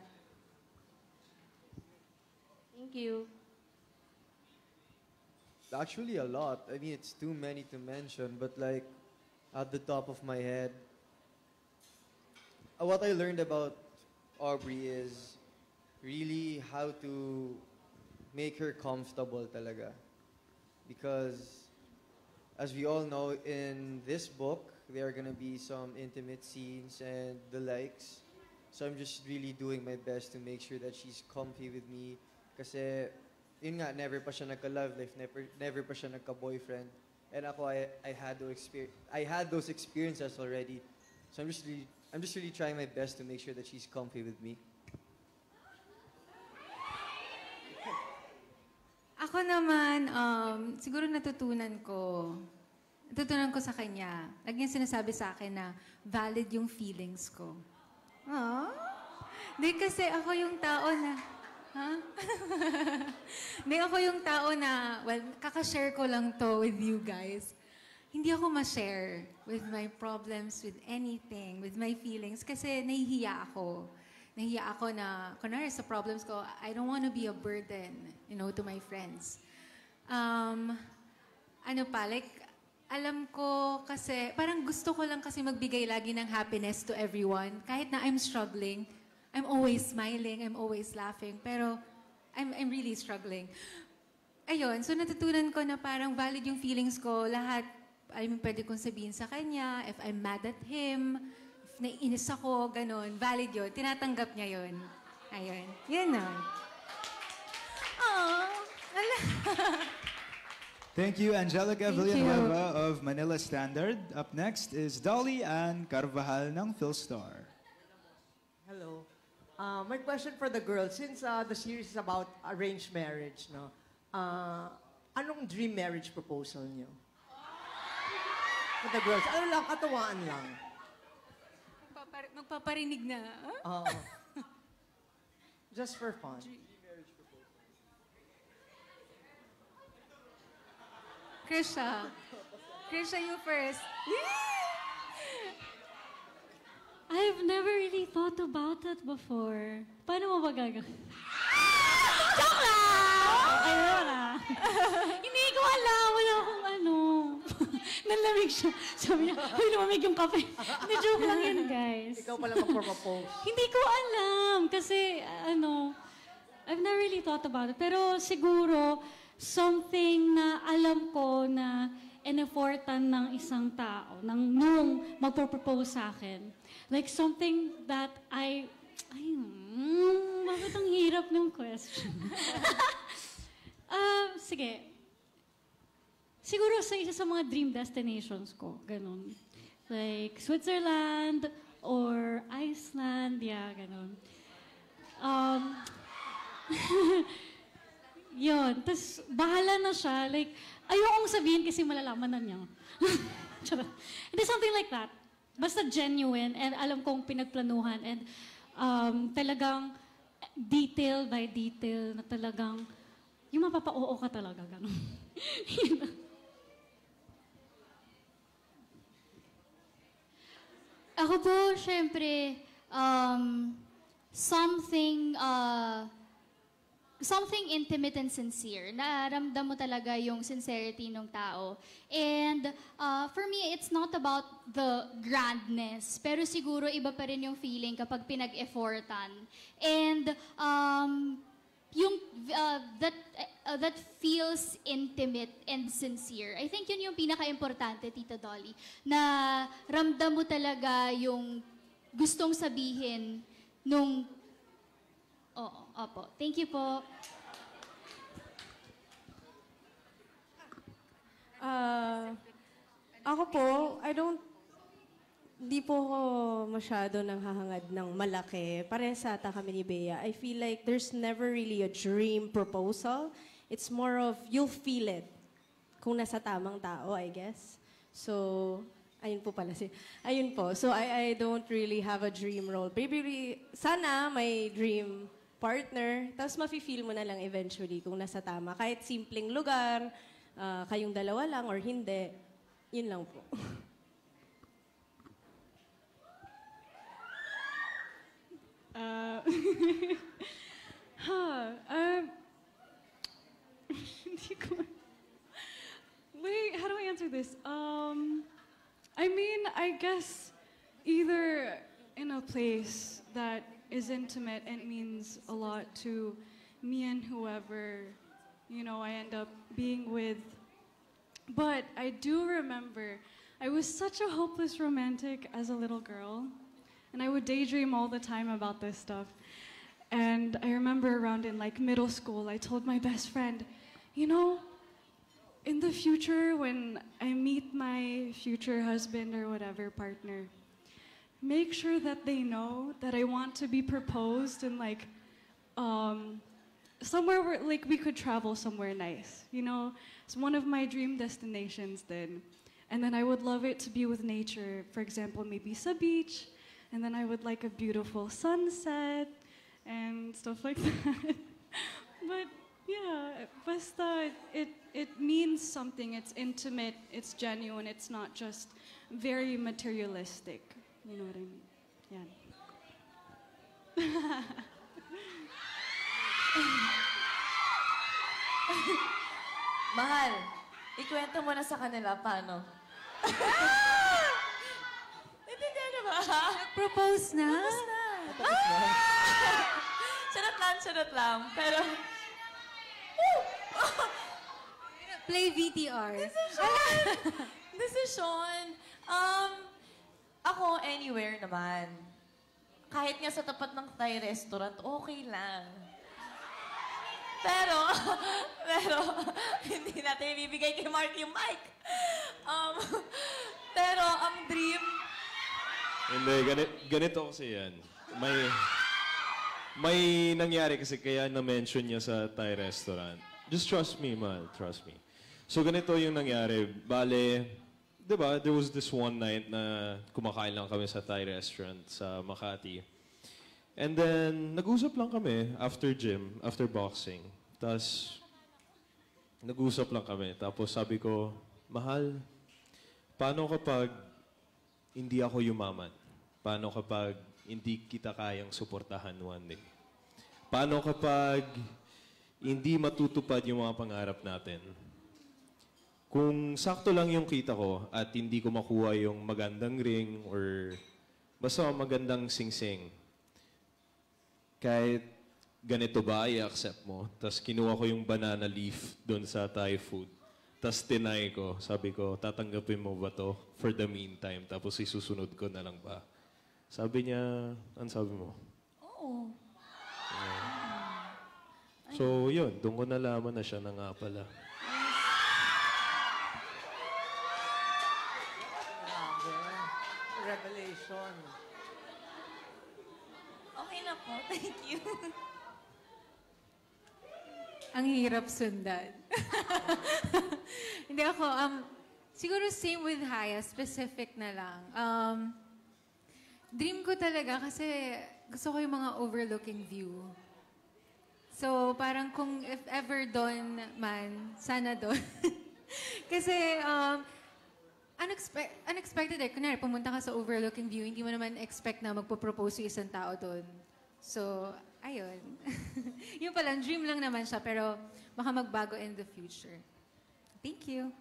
Thank you. Actually, a lot. I mean, it's too many to mention, but like, at the top of my head, what I learned about Aubrey is really how to make her comfortable talaga. Because, as we all know, in this book, there are gonna be some intimate scenes and the likes. So I'm just really doing my best to make sure that she's comfy with me. Kasi, yun nga, never pa siya nagka-love life, never pa siya nagka-boyfriend. And ako, I had those experiences already. So I'm just really trying my best to make sure that she's comfy with me. Ako naman, siguro natutunan ko sa kanya. Lagi niya sinasabi sa akin na valid yung feelings ko. Hindi kasi ako yung tao na, Hindi ako yung tao na, well, kakashare ko lang to with you guys. Hindi ako ma-share with my problems, with anything, with my feelings, kasi nahihiya ako. Nahihiya ako na, kunwari sa problems ko, I don't want to be a burden, to my friends. ano pa, like, alam ko kasi, parang gusto ko lang kasi magbigay lagi ng happiness to everyone. Kahit na I'm struggling, I'm always smiling, I'm always laughing, pero I'm really struggling. Ayun, so natutunan ko na parang valid yung feelings ko, lahat ay pwede kong sabihin sa kanya, if I'm mad at him, if naiinis ako, ganun, valid yun, tinatanggap niya yun. Ayun, yun na. Aww, Thank you, Angelica Thank Villanueva of Manila Standard. Up next is Dolly Ann Carvajal ng Philstar. Hello. My question for the girls, since the series is about arranged marriage, no? Anong dream marriage proposal niyo? For the girls, ano lang, katawaan lang. Magpaparinig na. Oo. Just for fun. Krisha. Krisha, you first. I've never really thought about that before. Paano mo ba gagawin? Joke lang! Ayun ah. Hindi ko alam. Wala akong ano. Nalamig siya. Sabi niya, huy, lumamig yung kape. Hindi, joke lang yan, guys. Ikaw pala mag-propose. Hindi ko alam. Kasi, I've never really thought about it. Pero siguro, something na alam ko na in-effortan ng isang tao, nung magpo-propose sa akin. Like something that bakit ang hirap ng question? Sige. Siguro sa isa sa mga dream destinations ko, ganun. Like Switzerland or Iceland, yeah, ganun. Yun. Tapos, bahala na siya. Like, ayokong sabihin kasi malalaman na niya. Charot. Hindi, something like that. Basta genuine and alam kong pinagplanuhan and talagang detail by detail na talagang yung mapapa-oo ka talaga. Ganun. Ako po, syempre, something intimate and sincere. Naramdam mo talaga yung sincerity ng tao. And for me, it's not about the grandness. Pero siguro iba pa rin yung feeling kapag pinag-effortan. And yung that feels intimate and sincere. I think yun yung pinaka-importante, Tita Dolly. Na ramdam mo talaga yung gustong sabihin nung... Oo, opo. Thank you po. Ako po, di po ako masyado nang hahangad ng malaki. Parehas ata kami ni Bea. I feel like there's never really a dream proposal. It's more of you'll feel it kung nasa tamang tao, I guess. So, ayun po pala ayun po. So, I don't really have a dream role. Maybe, sana may dream partner, tapos mafe-feel mo na lang eventually kung nasa tama. Kahit simpleng lugar, kayong dalawa lang or hindi, yun lang po. Hindi ko... Wait, how do I answer this? I mean, I guess either in a place that is intimate and means a lot to me and whoever, I end up being with. But I do remember I was such a hopeless romantic as a little girl, and I would daydream all the time about this stuff. And I remember around in middle school, I told my best friend, in the future when I meet my future husband or whatever partner, make sure that they know that I want to be proposed in somewhere where we could travel somewhere nice. It's one of my dream destinations then. And then I would love it to be with nature. For example, maybe a beach. And then I would like a beautiful sunset and stuff like that. But yeah, basta it means something. It's intimate, it's genuine, it's not just very materialistic. You know what I mean? Yeah. Mahal, Ikwento mo na sa kanila, paano? Naintindihan na ba? Propose na? Charot lang. Pero, Play VTR. Desisyon. Ako, anywhere naman. Kahit nga sa tapat ng Thai restaurant, okay lang. Pero, hindi natin ibibigay kay Mark yung mic. Pero, ang dream... Hindi, ganito kasi yan. May nangyari kasi kaya na-mention niya sa Thai restaurant. Just trust me, man. Trust me. So, ganito yung nangyari. Bale, di ba, there was this one night na kumakain lang kami sa Thai restaurant sa Makati. And then, nag-usap lang kami after gym, after boxing. Tapos, nag-usap lang kami. Tapos sabi ko, mahal, paano kapag hindi ako yumaman? Paano kapag hindi kita kayang suportahan one day? Paano kapag hindi matutupad yung mga pangarap natin? Kung sakto lang yung kita ko at hindi ko makuha yung magandang ring or basta magandang sing-sing, kahit ganito ba, i-accept mo? Tapos kinuha ko yung banana leaf doon sa Thai food. Tapos tinay ko. Sabi ko, tatanggapin mo ba to for the meantime? Tapos isusunod ko na lang ba? Sabi niya, ano sabi mo? Oo. So, yun. Doon ko nalaman na siya na nga pala. Revelation. Okay na po. Thank you. Ang hirap sundan. Hindi ako, siguro same with Haya, specific na lang. Dream ko talaga kasi gusto ko yung mga overlooking view. So, parang kung if ever doon man, sana doon. Kasi, unexpected eh. Kunyari, pumunta ka sa overlooking view, hindi mo naman expect na magpo-propose yung isang tao doon. So, ayun. Yun pala, dream lang naman siya, pero baka magbago in the future. Thank you.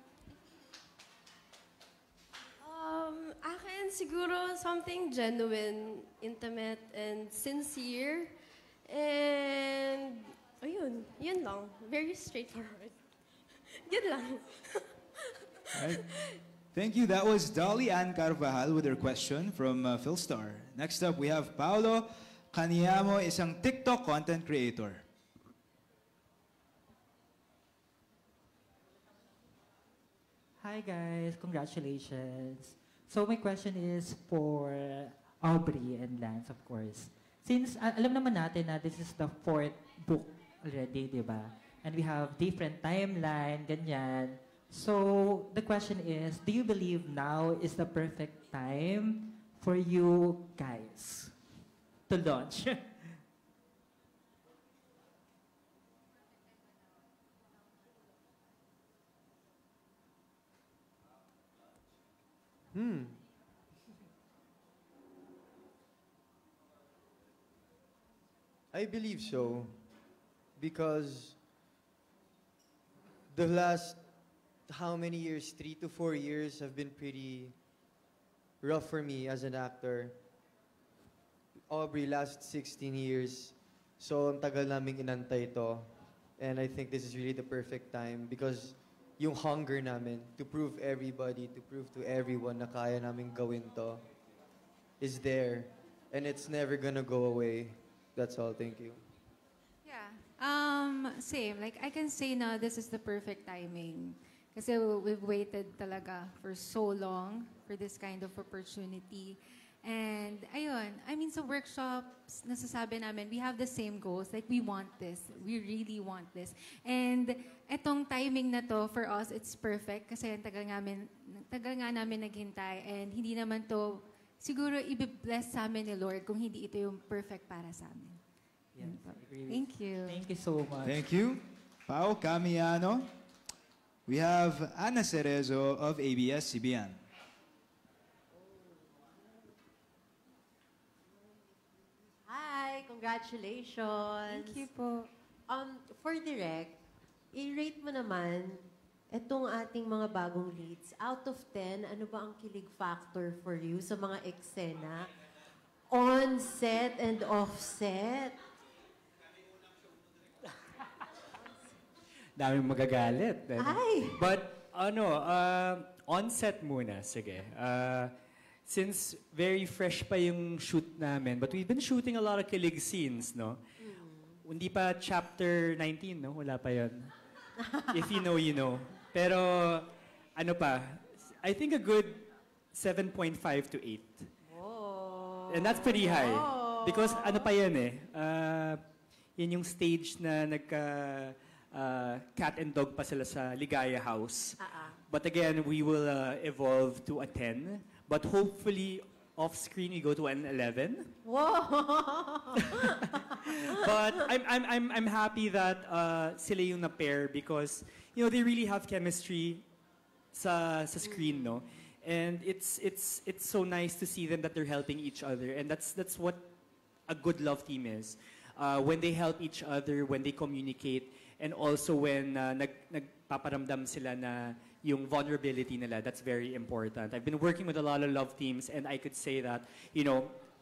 Akin siguro something genuine, intimate, and sincere. And, ayun, yun lang. Very straightforward. Yun lang. Right. Thank you. That was Dolly Ann Carvajal with her question from Philstar. Next up, we have Paolo Caniamo, isang TikTok content creator. Hi guys, congratulations. So my question is for Aubrey and Lance, of course. Since alam naman natin na this is the 4th book already, di ba? And we have different timeline, ganyan. So the question is, do you believe now is the perfect time for you guys to launch? I believe so. Because the last, how many years? 3 to 4 years have been pretty rough for me as an actor. Aubrey, last 16 years. So, ang tagal naming inantay to. And I think this is really the perfect time because yung hunger namin to prove everybody, to prove to everyone na kaya namin gawin to is there. And it's never gonna go away. That's all. Thank you. Same. Like, I can say now this is the perfect timing. Kasi we've waited talaga for so long for this kind of opportunity. And, ayun, I mean, sa workshops, nasasabi namin, we have the same goals. Like, we want this. We really want this. And, etong timing na to, for us, it's perfect. Kasi ang tagal nga namin naghintay. And, hindi naman to, siguro, i-bless sa amin ni Lord kung hindi ito yung perfect para sa amin. Yes, Thank you. Thank you so much. Thank you. Pao Camiano. We have Ana Cerezo of ABS-CBN. Hi, congratulations. Thank you po. For direct, i-rate mo naman Etong ating mga bagong leads, out of 10, ano ba ang kilig factor for you sa mga eksena? On-set and off-set? Daming magagalit. Ay! But, on-set muna, sige. Since very fresh pa yung shoot namin, but we've been shooting a lot of kilig scenes, no? Hindi pa chapter 19, no? Wala pa yon. If you know, you know. Pero, I think a good 7.5 to 8. Oh. And that's pretty high. Because pa yan yan yung stage na cat and dog pa sila sa Ligaya House. But again, we will evolve to a 10. But hopefully, off-screen, we go to an 11. Whoa! But I'm happy that sila yung na-pair because, they really have chemistry sa screen, no? And it's so nice to see them that they're helping each other. And that's what a good love team is. When they help each other, when they communicate, and also when nagpaparamdam sila na yung vulnerability nila, that's very important. I've been working with a lot of love teams and I could say that,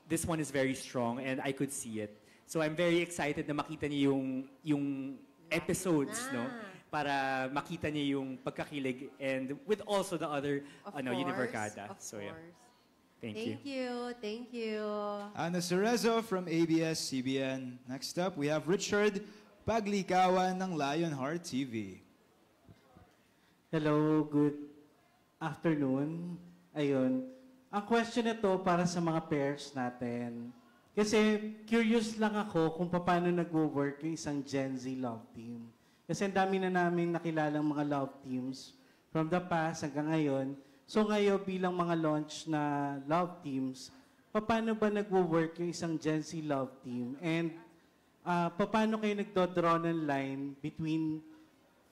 this one is very strong and I could see it. So I'm very excited na makita niyo yung episodes, no? Para makita niyo yung pagkakilig and with also the other Univercada. So yeah. Thank you. Thank you. Ana Cerezo from ABS-CBN. Next up, we have Richard Paglikawan ng Lionheart TV. Hello, good afternoon. Ayun. Ang question nito para sa mga pairs natin. Kasi curious lang ako kung paano nagwo-work yung isang Gen Z love team. Kasi ang dami na namin nakilalang mga love teams from the past hanggang ngayon. So ngayon bilang mga launch na love teams, paano ba nagwo-work yung isang Gen Z love team? And paano kayo nagdodraw ng line between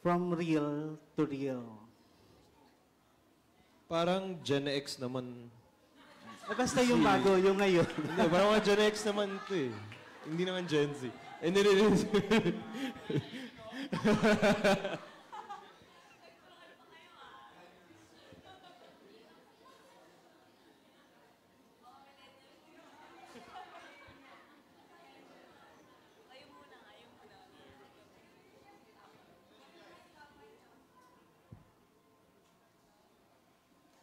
from real to real? Parang Gen X naman. Basta yung bago, yung ngayon. Hindi, parang mga Gen X naman ito eh. Hindi naman Gen Z. And then it is.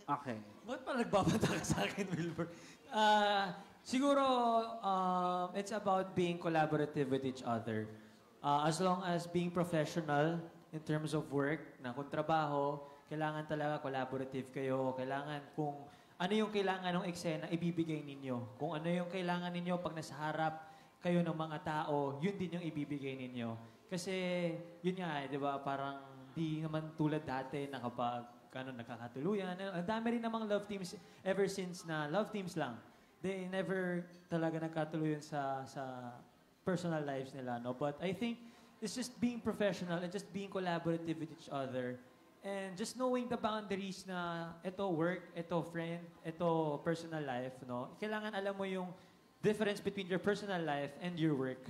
Okay. Ba't pa nagbabanta ka sa akin, Wilbur? Siguro, it's about being collaborative with each other. As long as being professional in terms of work, na kung trabaho, kailangan talaga collaborative kayo. Kailangan kung ano yung kailangan ng eksena, ibibigay ninyo. Kung ano yung kailangan ninyo pag nasa harap kayo ng mga tao, yun din yung ibibigay ninyo. Kasi, yun nga, di ba, parang di naman tulad dati na kapag nakakatuluyan. Ang dami rin namang love teams ever since na love teams lang. They never talaga nagkatuluyan sa personal lives nila, no? But I think it's just being professional and just being collaborative with each other and just knowing the boundaries na ito work, ito friend, ito personal life, no? Kailangan alam mo yung difference between your personal life and your work.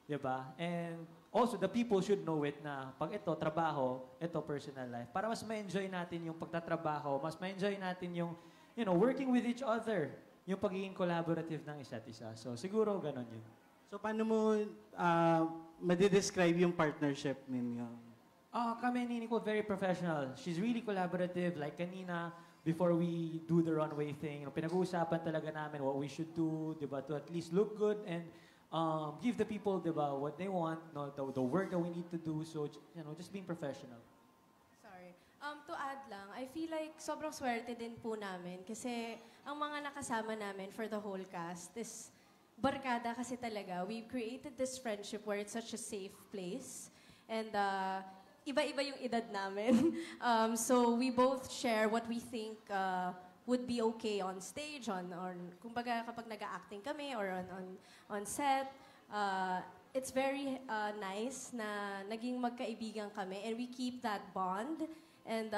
Diba? And also, the people should know it na pag ito, trabaho, ito, personal life. Para mas ma-enjoy natin yung pagtatrabaho, mas ma-enjoy natin yung, working with each other. Yung pagiging collaborative ng isa't isa. So, siguro ganon yun. So, paano mo madidescribe yung partnership ninyo? Kami ni Nicole, very professional. She's really collaborative. Like kanina, before we do the runway thing, pinag-uusapan talaga namin what we should do, diba, to at least look good and give the people, diba, what they want, no, the work that we need to do. So, just being professional. Sorry. To add lang, I feel like sobrang swerte din po namin kasi ang mga nakasama namin for the whole cast is barkada kasi talaga. We've created this friendship where it's such a safe place. And iba-iba yung edad namin. So we both share what we think would be okay on stage, kumbaga kapag nag-acting kami or on set. It's very nice na naging magkaibigan kami and we keep that bond. And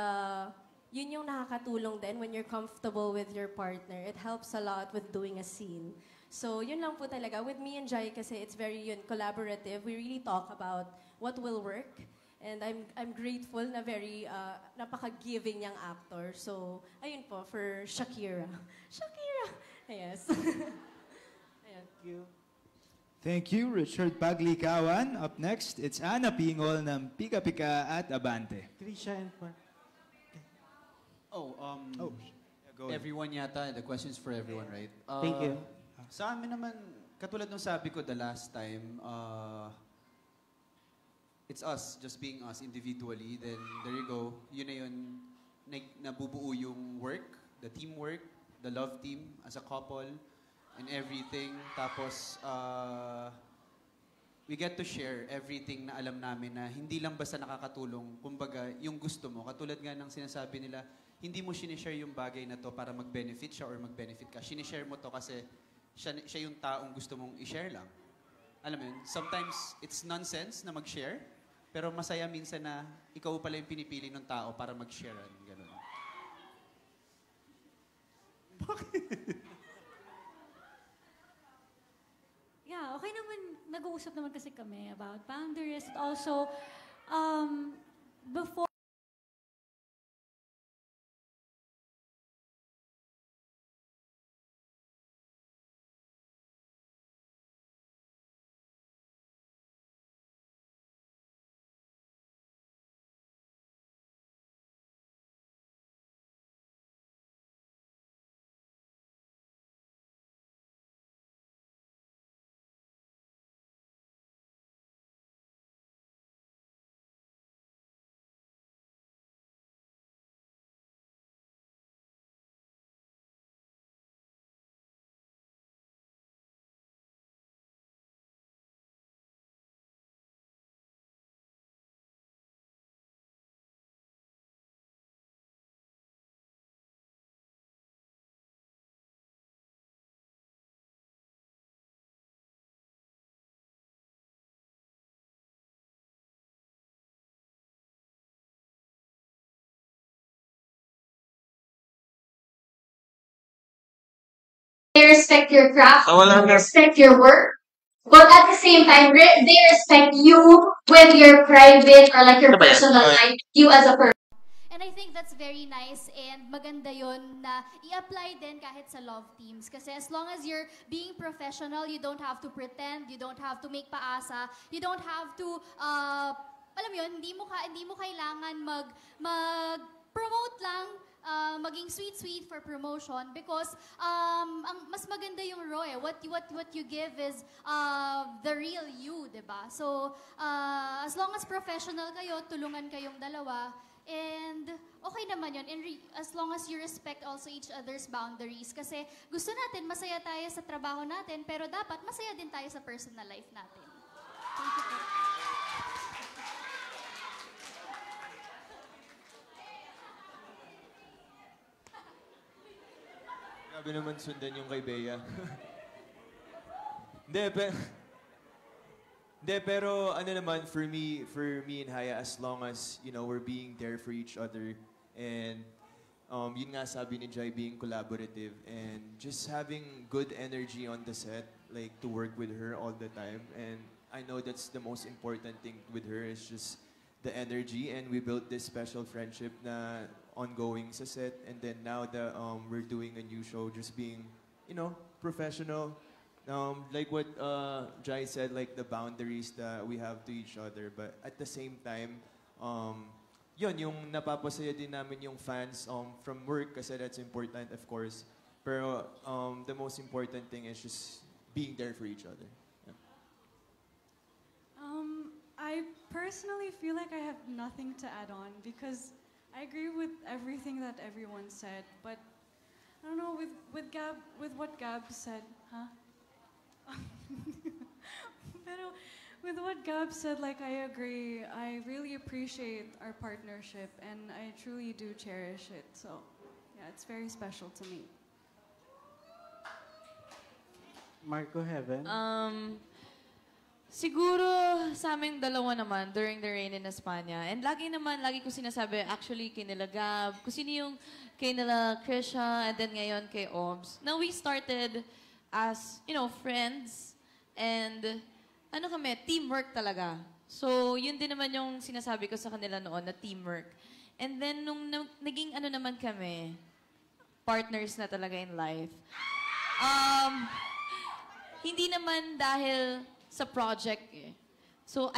yun yung nakakatulong din when you're comfortable with your partner. It helps a lot with doing a scene. So yun lang po talaga. With me and Jai kasi it's very collaborative. We really talk about what will work. And I'm grateful na very napaka-giving niyang actor. So, ayun po, for Shakira. Shakira! Yes. Ayun. Thank you. Thank you, Richard Paglikawan. Up next, it's Ana Pingol ng Pika Pika at Abante. Trisha and Mark. Go ahead. Everyone yata, the question's for everyone, right? Thank you. Sa amin naman, katulad nung sabi ko the last time, it's us, just being us individually. Then there you go. Yun na yun, nabubuo yung work, the teamwork, the love team as a couple, and everything. Tapos, we get to share everything na alam namin na hindi lang basta nakakatulong. Kumbaga, yung gusto mo. Katulad nga ng sinasabi nila, hindi mo sinishare yung bagay na to para mag-benefit siya or mag-benefit ka. Sinishare mo to kasi siya yung taong gusto mong i-share lang. Alam mo yun? Sometimes, it's nonsense na mag-share, pero masaya minsan na ikaw pala yung pinipili ng tao para mag-share. Ganun. Yeah, okay naman. Nag-uusap naman kasi kami about boundaries. Also, before they respect your craft, they respect your work, but at the same time, they respect you with your private or like your personal life, you as a person. And I think that's very nice and maganda yon na i-apply din kahit sa love teams. Kasi as long as you're being professional, you don't have to pretend, you don't have to make paasa, you don't have to, alam yun, hindi mo kailangan mag-promote lang, maging sweet for promotion because ang mas maganda yung raw eh. What you give is the real you, 'di ba? So as long as professional kayo, tulungan kayong dalawa and okay naman yun. And as long as you respect also each other's boundaries kasi gusto natin masaya tayo sa trabaho natin pero dapat masaya din tayo sa personal life natin. Thank you po. Grabe naman sundan yung kay Bea. Pero ano naman, for me and Haya, as long as, we're being there for each other, and yun nga sabi ni Jai, being collaborative, and just having good energy on the set, like to work with her all the time, and I know that's the most important thing with her, is just the energy, and we built this special friendship na ongoing sa set, and then now that we're doing a new show, just being, professional. Like what Jai said, like the boundaries that we have to each other, but at the same time, yun, yung napapasaya din namin yung fans from work, kasi that's important, of course. Pero the most important thing is just being there for each other. Yeah. I personally feel like I have nothing to add on because I agree with everything that everyone said, but I don't know, with what Gab said, huh? Pero with what Gab said, like, I agree. I really appreciate our partnership, and I truly do cherish it. So, yeah, it's very special to me. Marco Heaven? Siguro sa aming dalawa naman during the reign in Espanya. And lagi ko sinasabi, actually, kay nila Gab, kung sino yung kay nila Krisha, and then ngayon kay Obs. Now, we started as, friends, and ano kami, teamwork talaga. So, yun din naman yung sinasabi ko sa kanila noon na teamwork. And then, nung naging ano naman kami, partners na talaga in life. Hindi naman dahil sa project eh. So,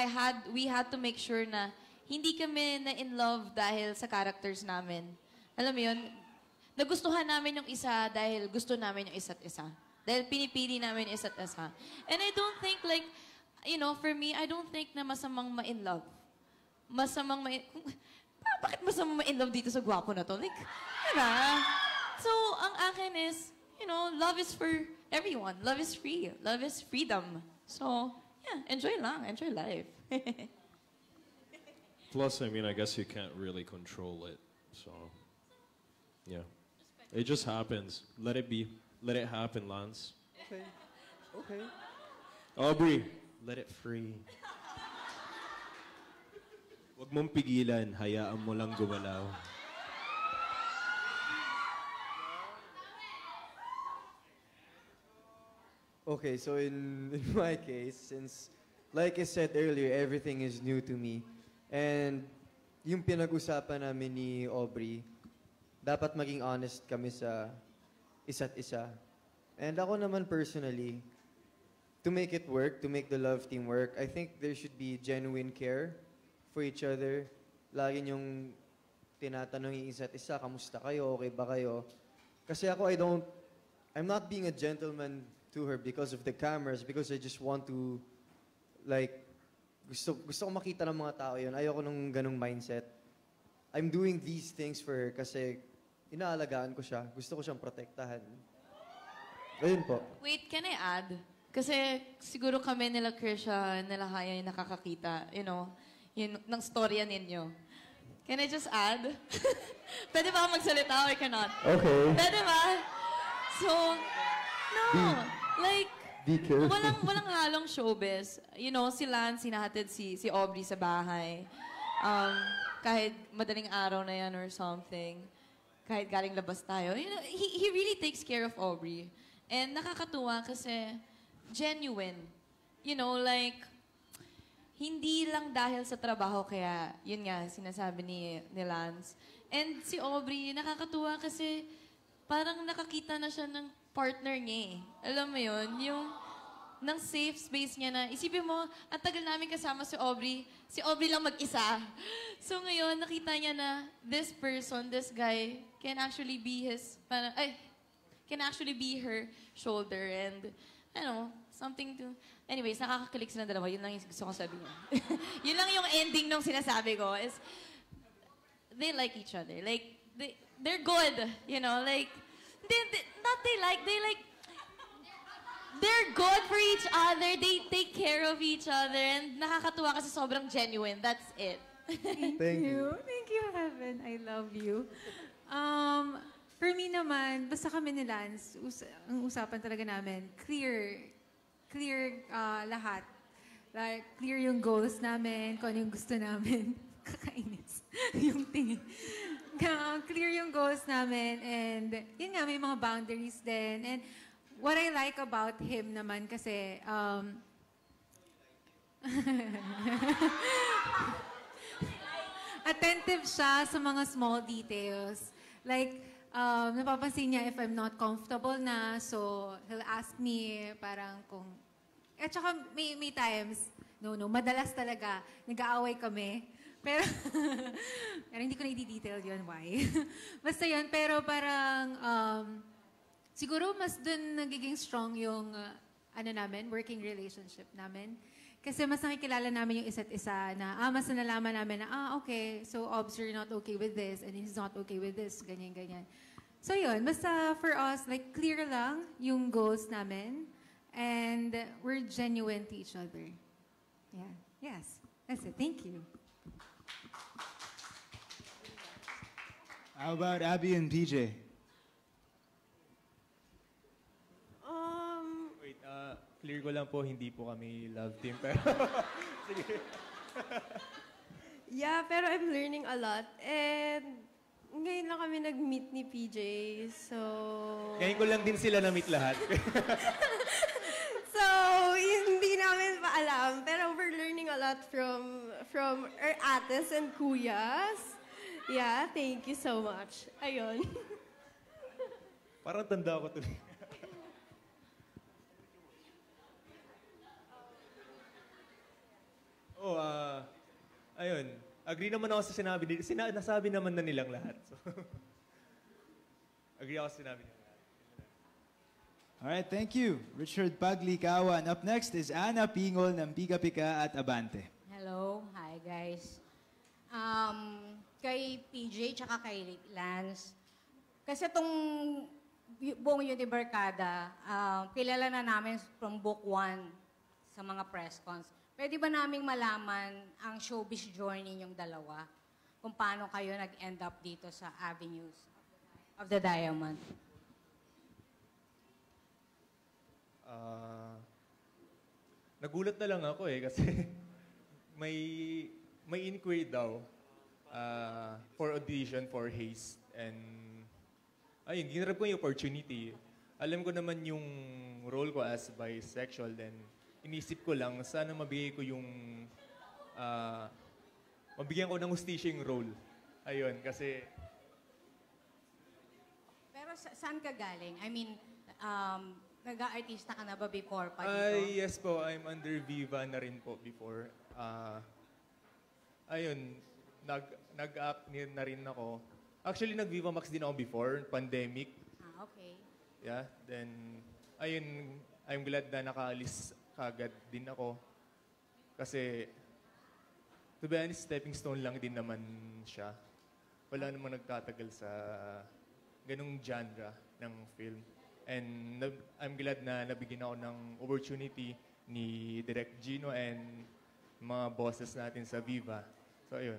we had to make sure na hindi kami na in love dahil sa characters namin. Alam mo yun, nagustuhan namin yung isa dahil gusto namin yung isa't isa. Dahil pinipili namin yung isa't isa. And I don't think like, you know, for me, I don't think na masamang ma-in love. Bakit masamang ma-in love dito sa gwapo na to? Like, diba? So, ang akin is, you know, love is for everyone. Love is free. Love is freedom. So, yeah, enjoy lang. Enjoy life. Plus, I mean, I guess you can't really control it. So, yeah. It just happens. Let it be. Let it happen, Lance. Okay. Okay. Aubrey, let it free. Huwag mong pigilan. Hayaan mo lang gumalaw. Okay, so in my case, since, like I said earlier, everything is new to me. And yung pinag-usapan namin ni Aubrey, dapat maging honest kami sa isa't isa. And ako naman personally, to make it work, to make the love team work, I think there should be genuine care for each other. Lagi niyong tinatanong yung isa't isa, kamusta kayo, okay ba kayo? Kasi ako, I'm not being a gentleman to her because of the cameras, because I just want to, like, gusto ko makita ng mga tao yun. Ayoko nung ganung mindset. I'm doing these things for her kasi inaalagaan ko siya. Gusto ko siyang protektahan. Ayun po. Wait, can I add? Kasi siguro kami nila Krisha, nila Haya yung nakakakita, you know, yun, ng storya ninyo. Can I just add? Pwede ba magsalita or cannot? Okay. Pwede ba? So, no. Like, be careful. Walang halong showbiz. You know, si Lance, sinahatid si Aubrey sa bahay. Kahit madaling araw na yan or something. Kahit galing labas tayo. You know, he really takes care of Aubrey. And nakakatuwa kasi genuine. You know, like, hindi lang dahil sa trabaho kaya, yun nga, sinasabi ni Lance. And si Aubrey, nakakatuwa kasi parang nakakita na siya ng partner niya eh. Alam mo yun? Yung ng safe space niya na, isipin mo, ang tagal namin kasama si Aubrey lang mag-isa. So ngayon, nakita niya na this person, this guy, can actually be can actually be her shoulder and, I don't know, something to... Anyways, nakakakilig silang dalawa. Yun lang yung gusto ko sabihin. Yun lang yung ending nung sinasabi ko is, they like each other. Like, they're good, you know, like, they're good for each other. They take care of each other. And nakakatuwa kasi sobrang genuine. That's it. Thank you. Thank you, Heaven. I love you. For me naman, basta kami ni Lance, ang usapan talaga namin, clear lahat. Like, clear yung goals namin, kung ano yung gusto namin. Kakainis. Yung tingin. Clear yung goals namin and yun nga, may mga boundaries din. And what I like about him naman kasi attentive siya sa mga small details. Like, napapansin niya if I'm not comfortable na, so he'll ask me parang kung... At saka may times, madalas talaga, nag-aaway kami. Pero hindi ko na i-detail yun, why. Basta yun, pero parang, siguro mas dun nagiging strong yung, working relationship namin. Kasi mas nakikilala namin yung isa't isa na, mas nalalaman namin na, okay, so Obs, you're not okay with this, and he's not okay with this, ganyan. So yun, basta for us, like, clear lang yung goals namin, and we're genuine to each other. Yeah, yes, that's it, thank you. How about Abby and PJ? Wait, clear ko lang po, hindi po kami love team. Pero, sige. Yeah, pero I'm learning a lot. And ngayon lang kami nag-meet ni PJ. So... Ngayon ko lang din sila na-meet lahat. So, hindi na namin pa alam. Pero we're learning a lot from our ates and kuyas. Yeah, thank you so much. Ayun. Parang tanda ko tuloy. Oh, ayun. Agree naman ako sa sinabi nila. Nasabi naman na nilang lahat. So, agree ako sa sinabi nila. All right, thank you, Richard Paglikawan. Up next is Ana Pingol ng Pika Pika at Abante. Hello, hi guys. Kay PJ tsaka kay Lance, kasi itong buong Unibarkada, kilala na namin from book 1 sa mga press cons. Pwede ba naming malaman ang showbiz journey niyong dalawa? Kung paano kayo nag-end up dito sa Avenues of the Diamond? Nagulat na lang ako kasi may inquiry daw for audition for Haste. And ayun, ginarap ko yung opportunity. Alam ko naman yung role ko as bisexual, then inisip ko lang, sana mabigay ko yung, mabigyan ko ng hustisya yung role. Ayun, kasi... Pero saan ka galing? I mean, nag-aartista ka na ba before pa dito? Yes po, I'm under Viva na rin po before. Ayun, nag-act na rin ako. Actually, nag-Viva Max din ako before, pandemic. Okay. Yeah, then, ayun, I'm glad na nakaalis kagad din ako. Kasi, to be honest, stepping stone lang din naman siya. Wala namang nagtatagal sa ganung genre ng film. And I'm glad na nabigyan ako ng opportunity ni Direk Gino and mga bosses natin sa Viva. So, ayun.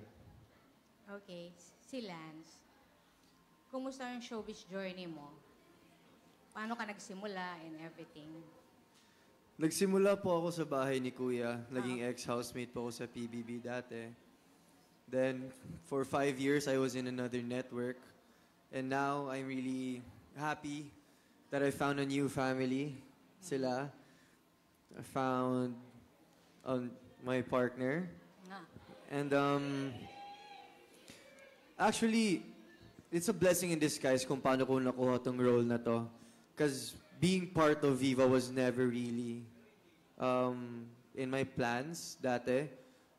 Okay. Si Lance, kumusta yung showbiz journey mo? Paano ka nagsimula and everything? Nagsimula po ako sa bahay ni Kuya. Naging ex-housemate po ako sa PBB dati. Then, for 5 years, I was in another network. And now, I'm really happy that I found a new family. Sila. I found my partner. And actually, it's a blessing in disguise kung paano ko nakuha tong role na to. Because being part of Viva was never really in my plans dati.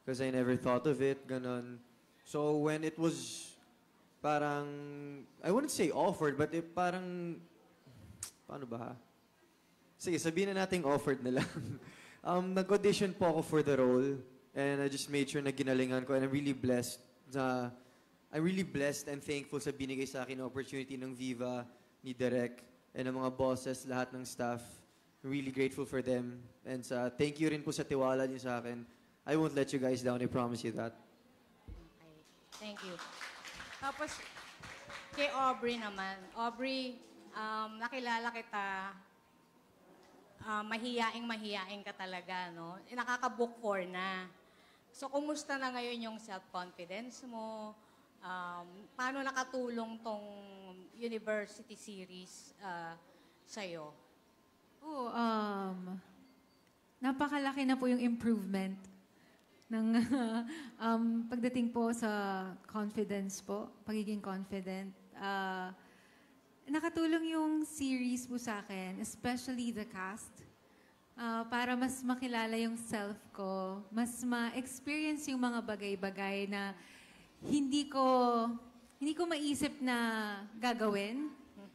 Because I never thought of it, ganon. So when it was parang, I wouldn't say offered, but it parang, paano ba ha? Sige, sabihin na natin offered na lang. Nag-audition po ako for the role. And I just made sure na ginalingan ko. And I'm really blessed and thankful sa binigay sa akin na opportunity ng Viva, ni Direk, and ng mga bosses, lahat ng staff. I'm really grateful for them. And thank you rin po sa tiwala niyo sa akin. I won't let you guys down, I promise you that. Okay. Thank you. Tapos, kay Aubrey naman. Aubrey, nakilala kita, mahiyaing ka talaga, no? Nakaka-book 4 na. So, kumusta na ngayon yung self-confidence mo? Paano nakatulong tong university series sa'yo? Oh, napakalaki na po yung improvement ng pagdating po sa confidence po, pagiging confident. Nakatulong yung series po sa akin, especially the cast, para mas makilala yung self ko, mas ma-experience yung mga bagay-bagay na hindi ko maisip na gagawin.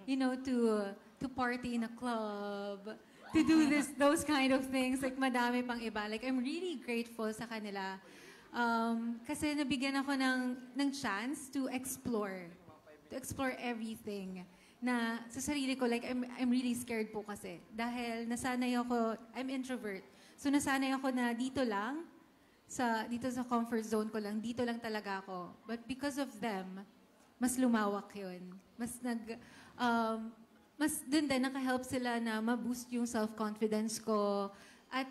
You know, to party in a club, to do those kind of things, like madami pang iba. Like, I'm really grateful sa kanila. Kasi nabigyan ako ng chance to explore everything na sa sarili ko. Like, I'm really scared po kasi. Dahil nasanay ako, I'm introvert. So, nasanay ako na dito sa comfort zone ko lang, dito lang talaga ako. But because of them, mas lumawak yun. Mas dun din, naka-help sila na ma-boost yung self-confidence ko at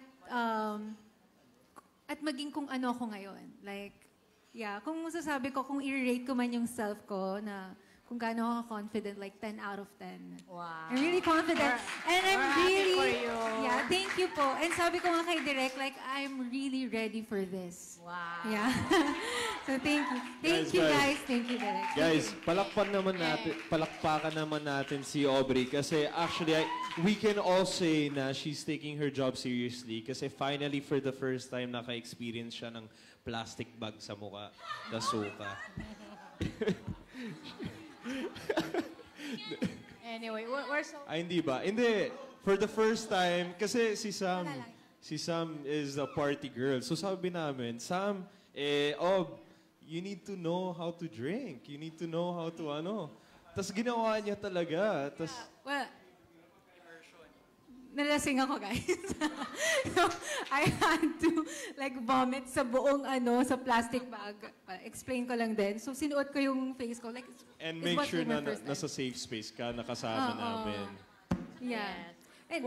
maging kung ano ako ngayon. Like, yeah, kung masasabi ko, kung i-rate ko man yung self ko na kung gaano ako confident, like 10 out of 10. Wow. I'm really confident. And I'm We're happy really... for you. Yeah, thank you po. And sabi ko nga kay Direk, like, I'm really ready for this. Wow. Yeah. So thank you. Thank you guys. Thank you, Direk. Guys, palakpakan naman natin si Aubrey kasi actually, we can all say na she's taking her job seriously kasi finally, for the first time, naka-experience siya ng plastic bag sa mukha na suka. Anyway, we're so... Ay, hindi ba? Hindi. For the first time, kasi si Sam is a party girl. So sabi namin, Sam, you need to know how to drink. You need to know how to Tapos ginawa niya talaga. Tapos... Well, nalasing ako, guys. So, I had to, like, vomit sa buong, sa plastic bag. Explain ko lang din. So, sinuot ko yung face ko. Like, And make sure na nasa safe space ka, nakasama namin. Yeah. And,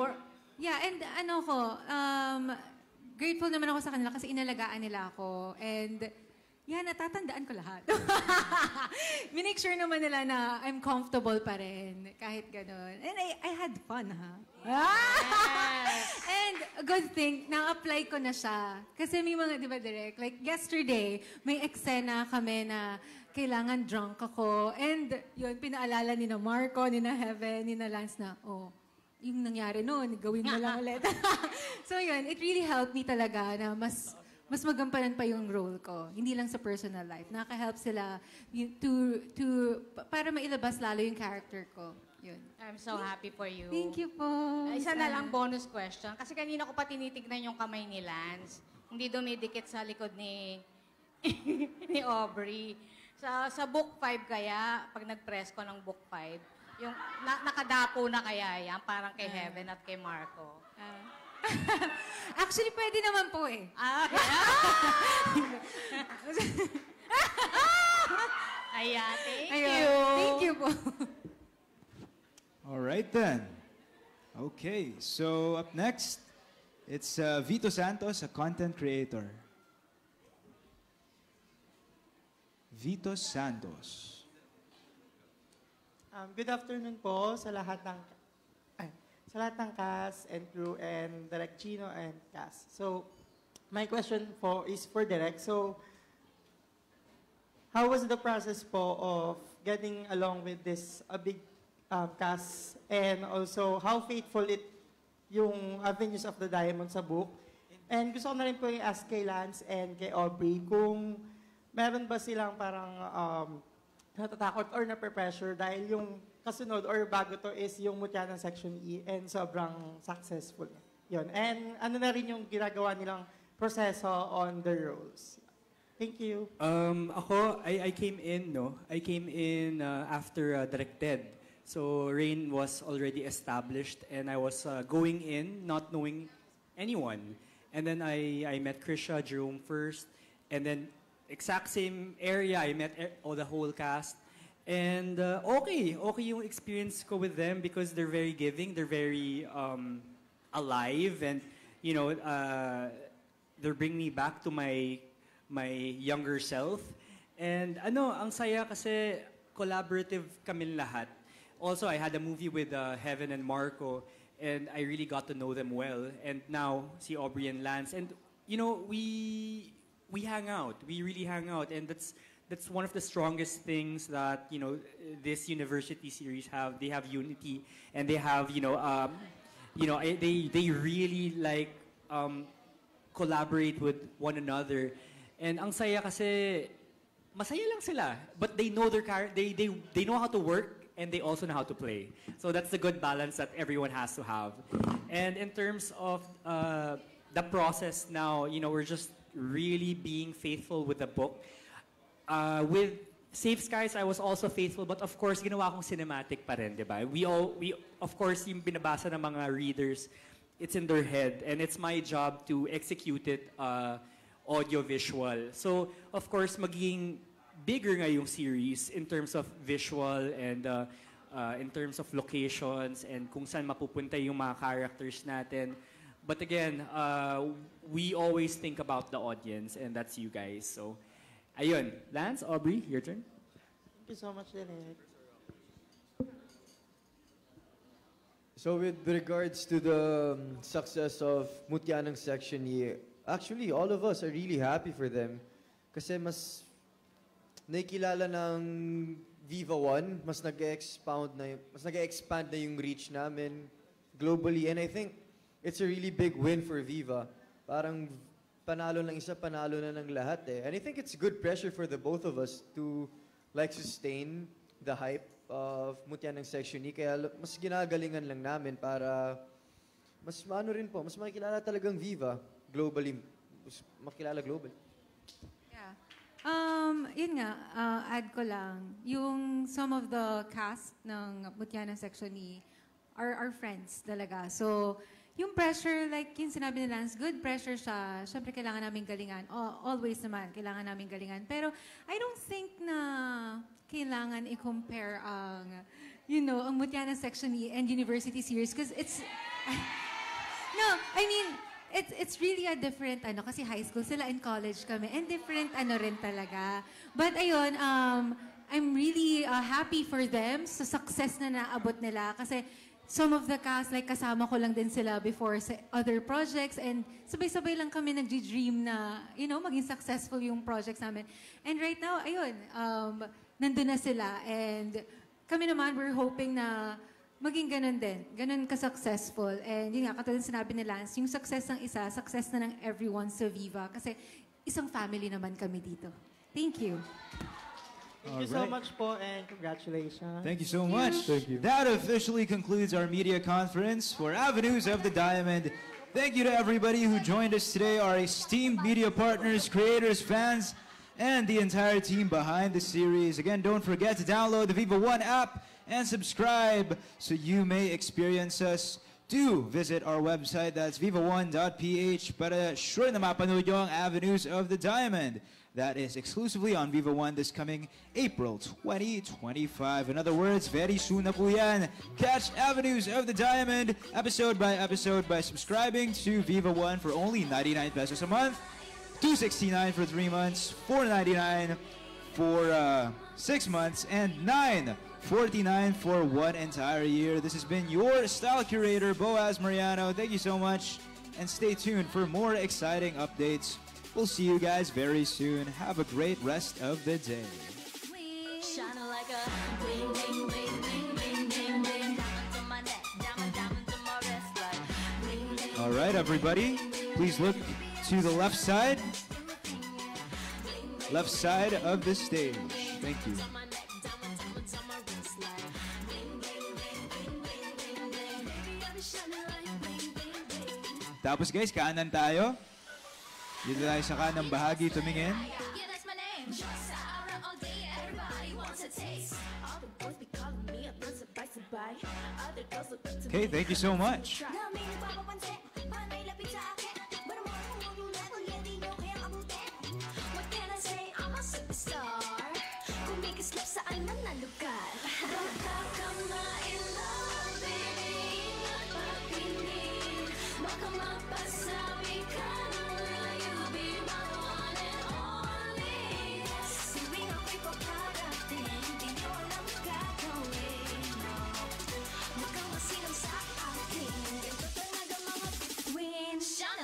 grateful naman ako sa kanila kasi inalagaan nila ako. And, natatandaan ko lahat. Minake sure naman nila na I'm comfortable pa rin, kahit gano'n. And I had fun, ha? Yes. And a good thing, na-apply ko na siya. Kasi may mga, di ba, Direk? Like, yesterday, may eksena kami na kailangan drunk ako. And yun, pinaalala ni na Marco, ni na Heaven, ni na Lance na, yung nangyari noon, gawin mo lang ulit. So yun, it really helped me talaga na mas magampanan pa yung role ko. Hindi lang sa personal life. Nakaka-help sila para mailabas lalo yung character ko. Yun. I'm so happy for you. Thank you po. Isa na lang bonus question. Kasi kanina ko pa tinitignan yung kamay ni Lance. Hindi dumidikit sa likod ni Aubrey. Sa book 5 kaya, pag nag-press ko ng book 5, yung nakadapo na kaya yan, parang kay Heaven at kay Marco. Actually, pwede naman po eh. Ayan, thank Ayun. you. Thank you po. All right then. Okay, so up next, it's Vito Santos, a content creator. Vito Santos. Good afternoon po sa lahat ng cast and crew and Direk Gino and cast. So, my question po is for Direk. So, how was the process po of getting along with this big cast, and also how faithful yung Avenues of the Diamond sa book? And gusto ko na rin po i-ask kay Lance and kay Aubrey kung meron ba silang parang natatakot or na-pressure dahil yung kasunod or bago to is yung Mutya ng Section E and sobrang successful. Yun. And ano na rin yung ginagawa nilang proseso on the roles? Thank you. I came in after Directed. So Rain was already established and I was going in not knowing anyone. And then I met Krisha, Jerome first, and then exact same area, I met the whole cast. And okay yung experience ko with them because they're very giving, they're very alive, and they're bringing me back to my younger self. And ang saya kasi collaborative kami lahat. Also, I had a movie with Heaven and Marco, and I really got to know them well. And now, see Aubrey and Lance, and we hang out. We really hang out, and that's one of the strongest things that this university series have. They have unity, and they have they really collaborate with one another. And ang saya kasi masaya lang sila, but they know they know how to work. And they also know how to play. So that's the good balance that everyone has to have. And in terms of the process now, we're just really being faithful with the book. With Safe Skies, I was also faithful, but of course, ginawa kong cinematic pa rin, di ba? We of course, yung binabasa ng mga readers, it's in their head, and it's my job to execute it audio-visual. So, of course, magiging bigger nga yung series in terms of visual and in terms of locations and kung saan mapupunta yung mga characters natin. But again, we always think about the audience, and that's you guys. So, ayun. Lance, Aubrey, your turn. Thank you so much, Derek. So with regards to the success of Mutya ng Section E, actually, all of us are really happy for them. Kasi mas nakikilala ng Viva One, mas nag-expand na yung reach namin globally. And I think it's a really big win for Viva. Parang panalo ng isa, panalo na ng lahat eh. And I think it's good pressure for the both of us to like sustain the hype of Mutya ng Section E. Kaya mas ginagalingan lang namin para mas maano rin po, mas makikilala talagang Viva globally. Mas makilala globally. Yeah. Yun nga, add ko lang, yung some of the cast ng Mutya ng Section E are our friends talaga. So, yung pressure, like yung sinabi ni Lance, good pressure siya. Siyempre, kailangan namin galingan. Always naman, kailangan namin galingan. Pero, I don't think na kailangan i-compare ang, ang Mutya ng Section E and University Series because it's... no, I mean, it's really a different, kasi high school sila and college kami, and different rin talaga. But ayun, I'm really happy for them sa success na naabot nila kasi some of the cast, like kasama ko lang din sila before sa other projects and sabay-sabay lang kami nag-dream na, maging successful yung projects namin. And right now, ayun, nandun na sila and kami naman, we're hoping na maging ganun din, ganun ka-successful. And yun nga, katulad sinabi ni Lance, yung success ng isa, success na ng everyone sa Viva kasi isang family naman kami dito. Thank you. Thank you so much po and congratulations. Thank you so much. Thank you. That officially concludes our media conference for Avenues of the Diamond. Thank you to everybody who joined us today, our esteemed media partners, creators, fans, and the entire team behind the series. Again, don't forget to download the Viva One app and subscribe so you may experience us. Do visit our website, that's viva1.ph, para sure na mapanood nyo ang Avenues of the Diamond. That is exclusively on Viva One this coming April 2025. In other words, very soon na po yan. Catch Avenues of the Diamond episode by subscribing to Viva One for only 99 pesos a month, $269 for 3 months, $499 for 6 months, and $949 for 1 entire year. This has been your style curator, Boaz Mariano. Thank you so much, and stay tuned for more exciting updates. We'll see you guys very soon. Have a great rest of the day. All right, everybody, please look to the left side of the stage. Thank you. Tapos guys, kanan tayo. Dito tayo sa kanang bahagi tumingin. Okay, thank you so much.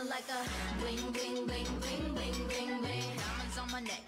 Like a bling, bling, bling, bling, bling, bling, bling. Diamonds on my neck.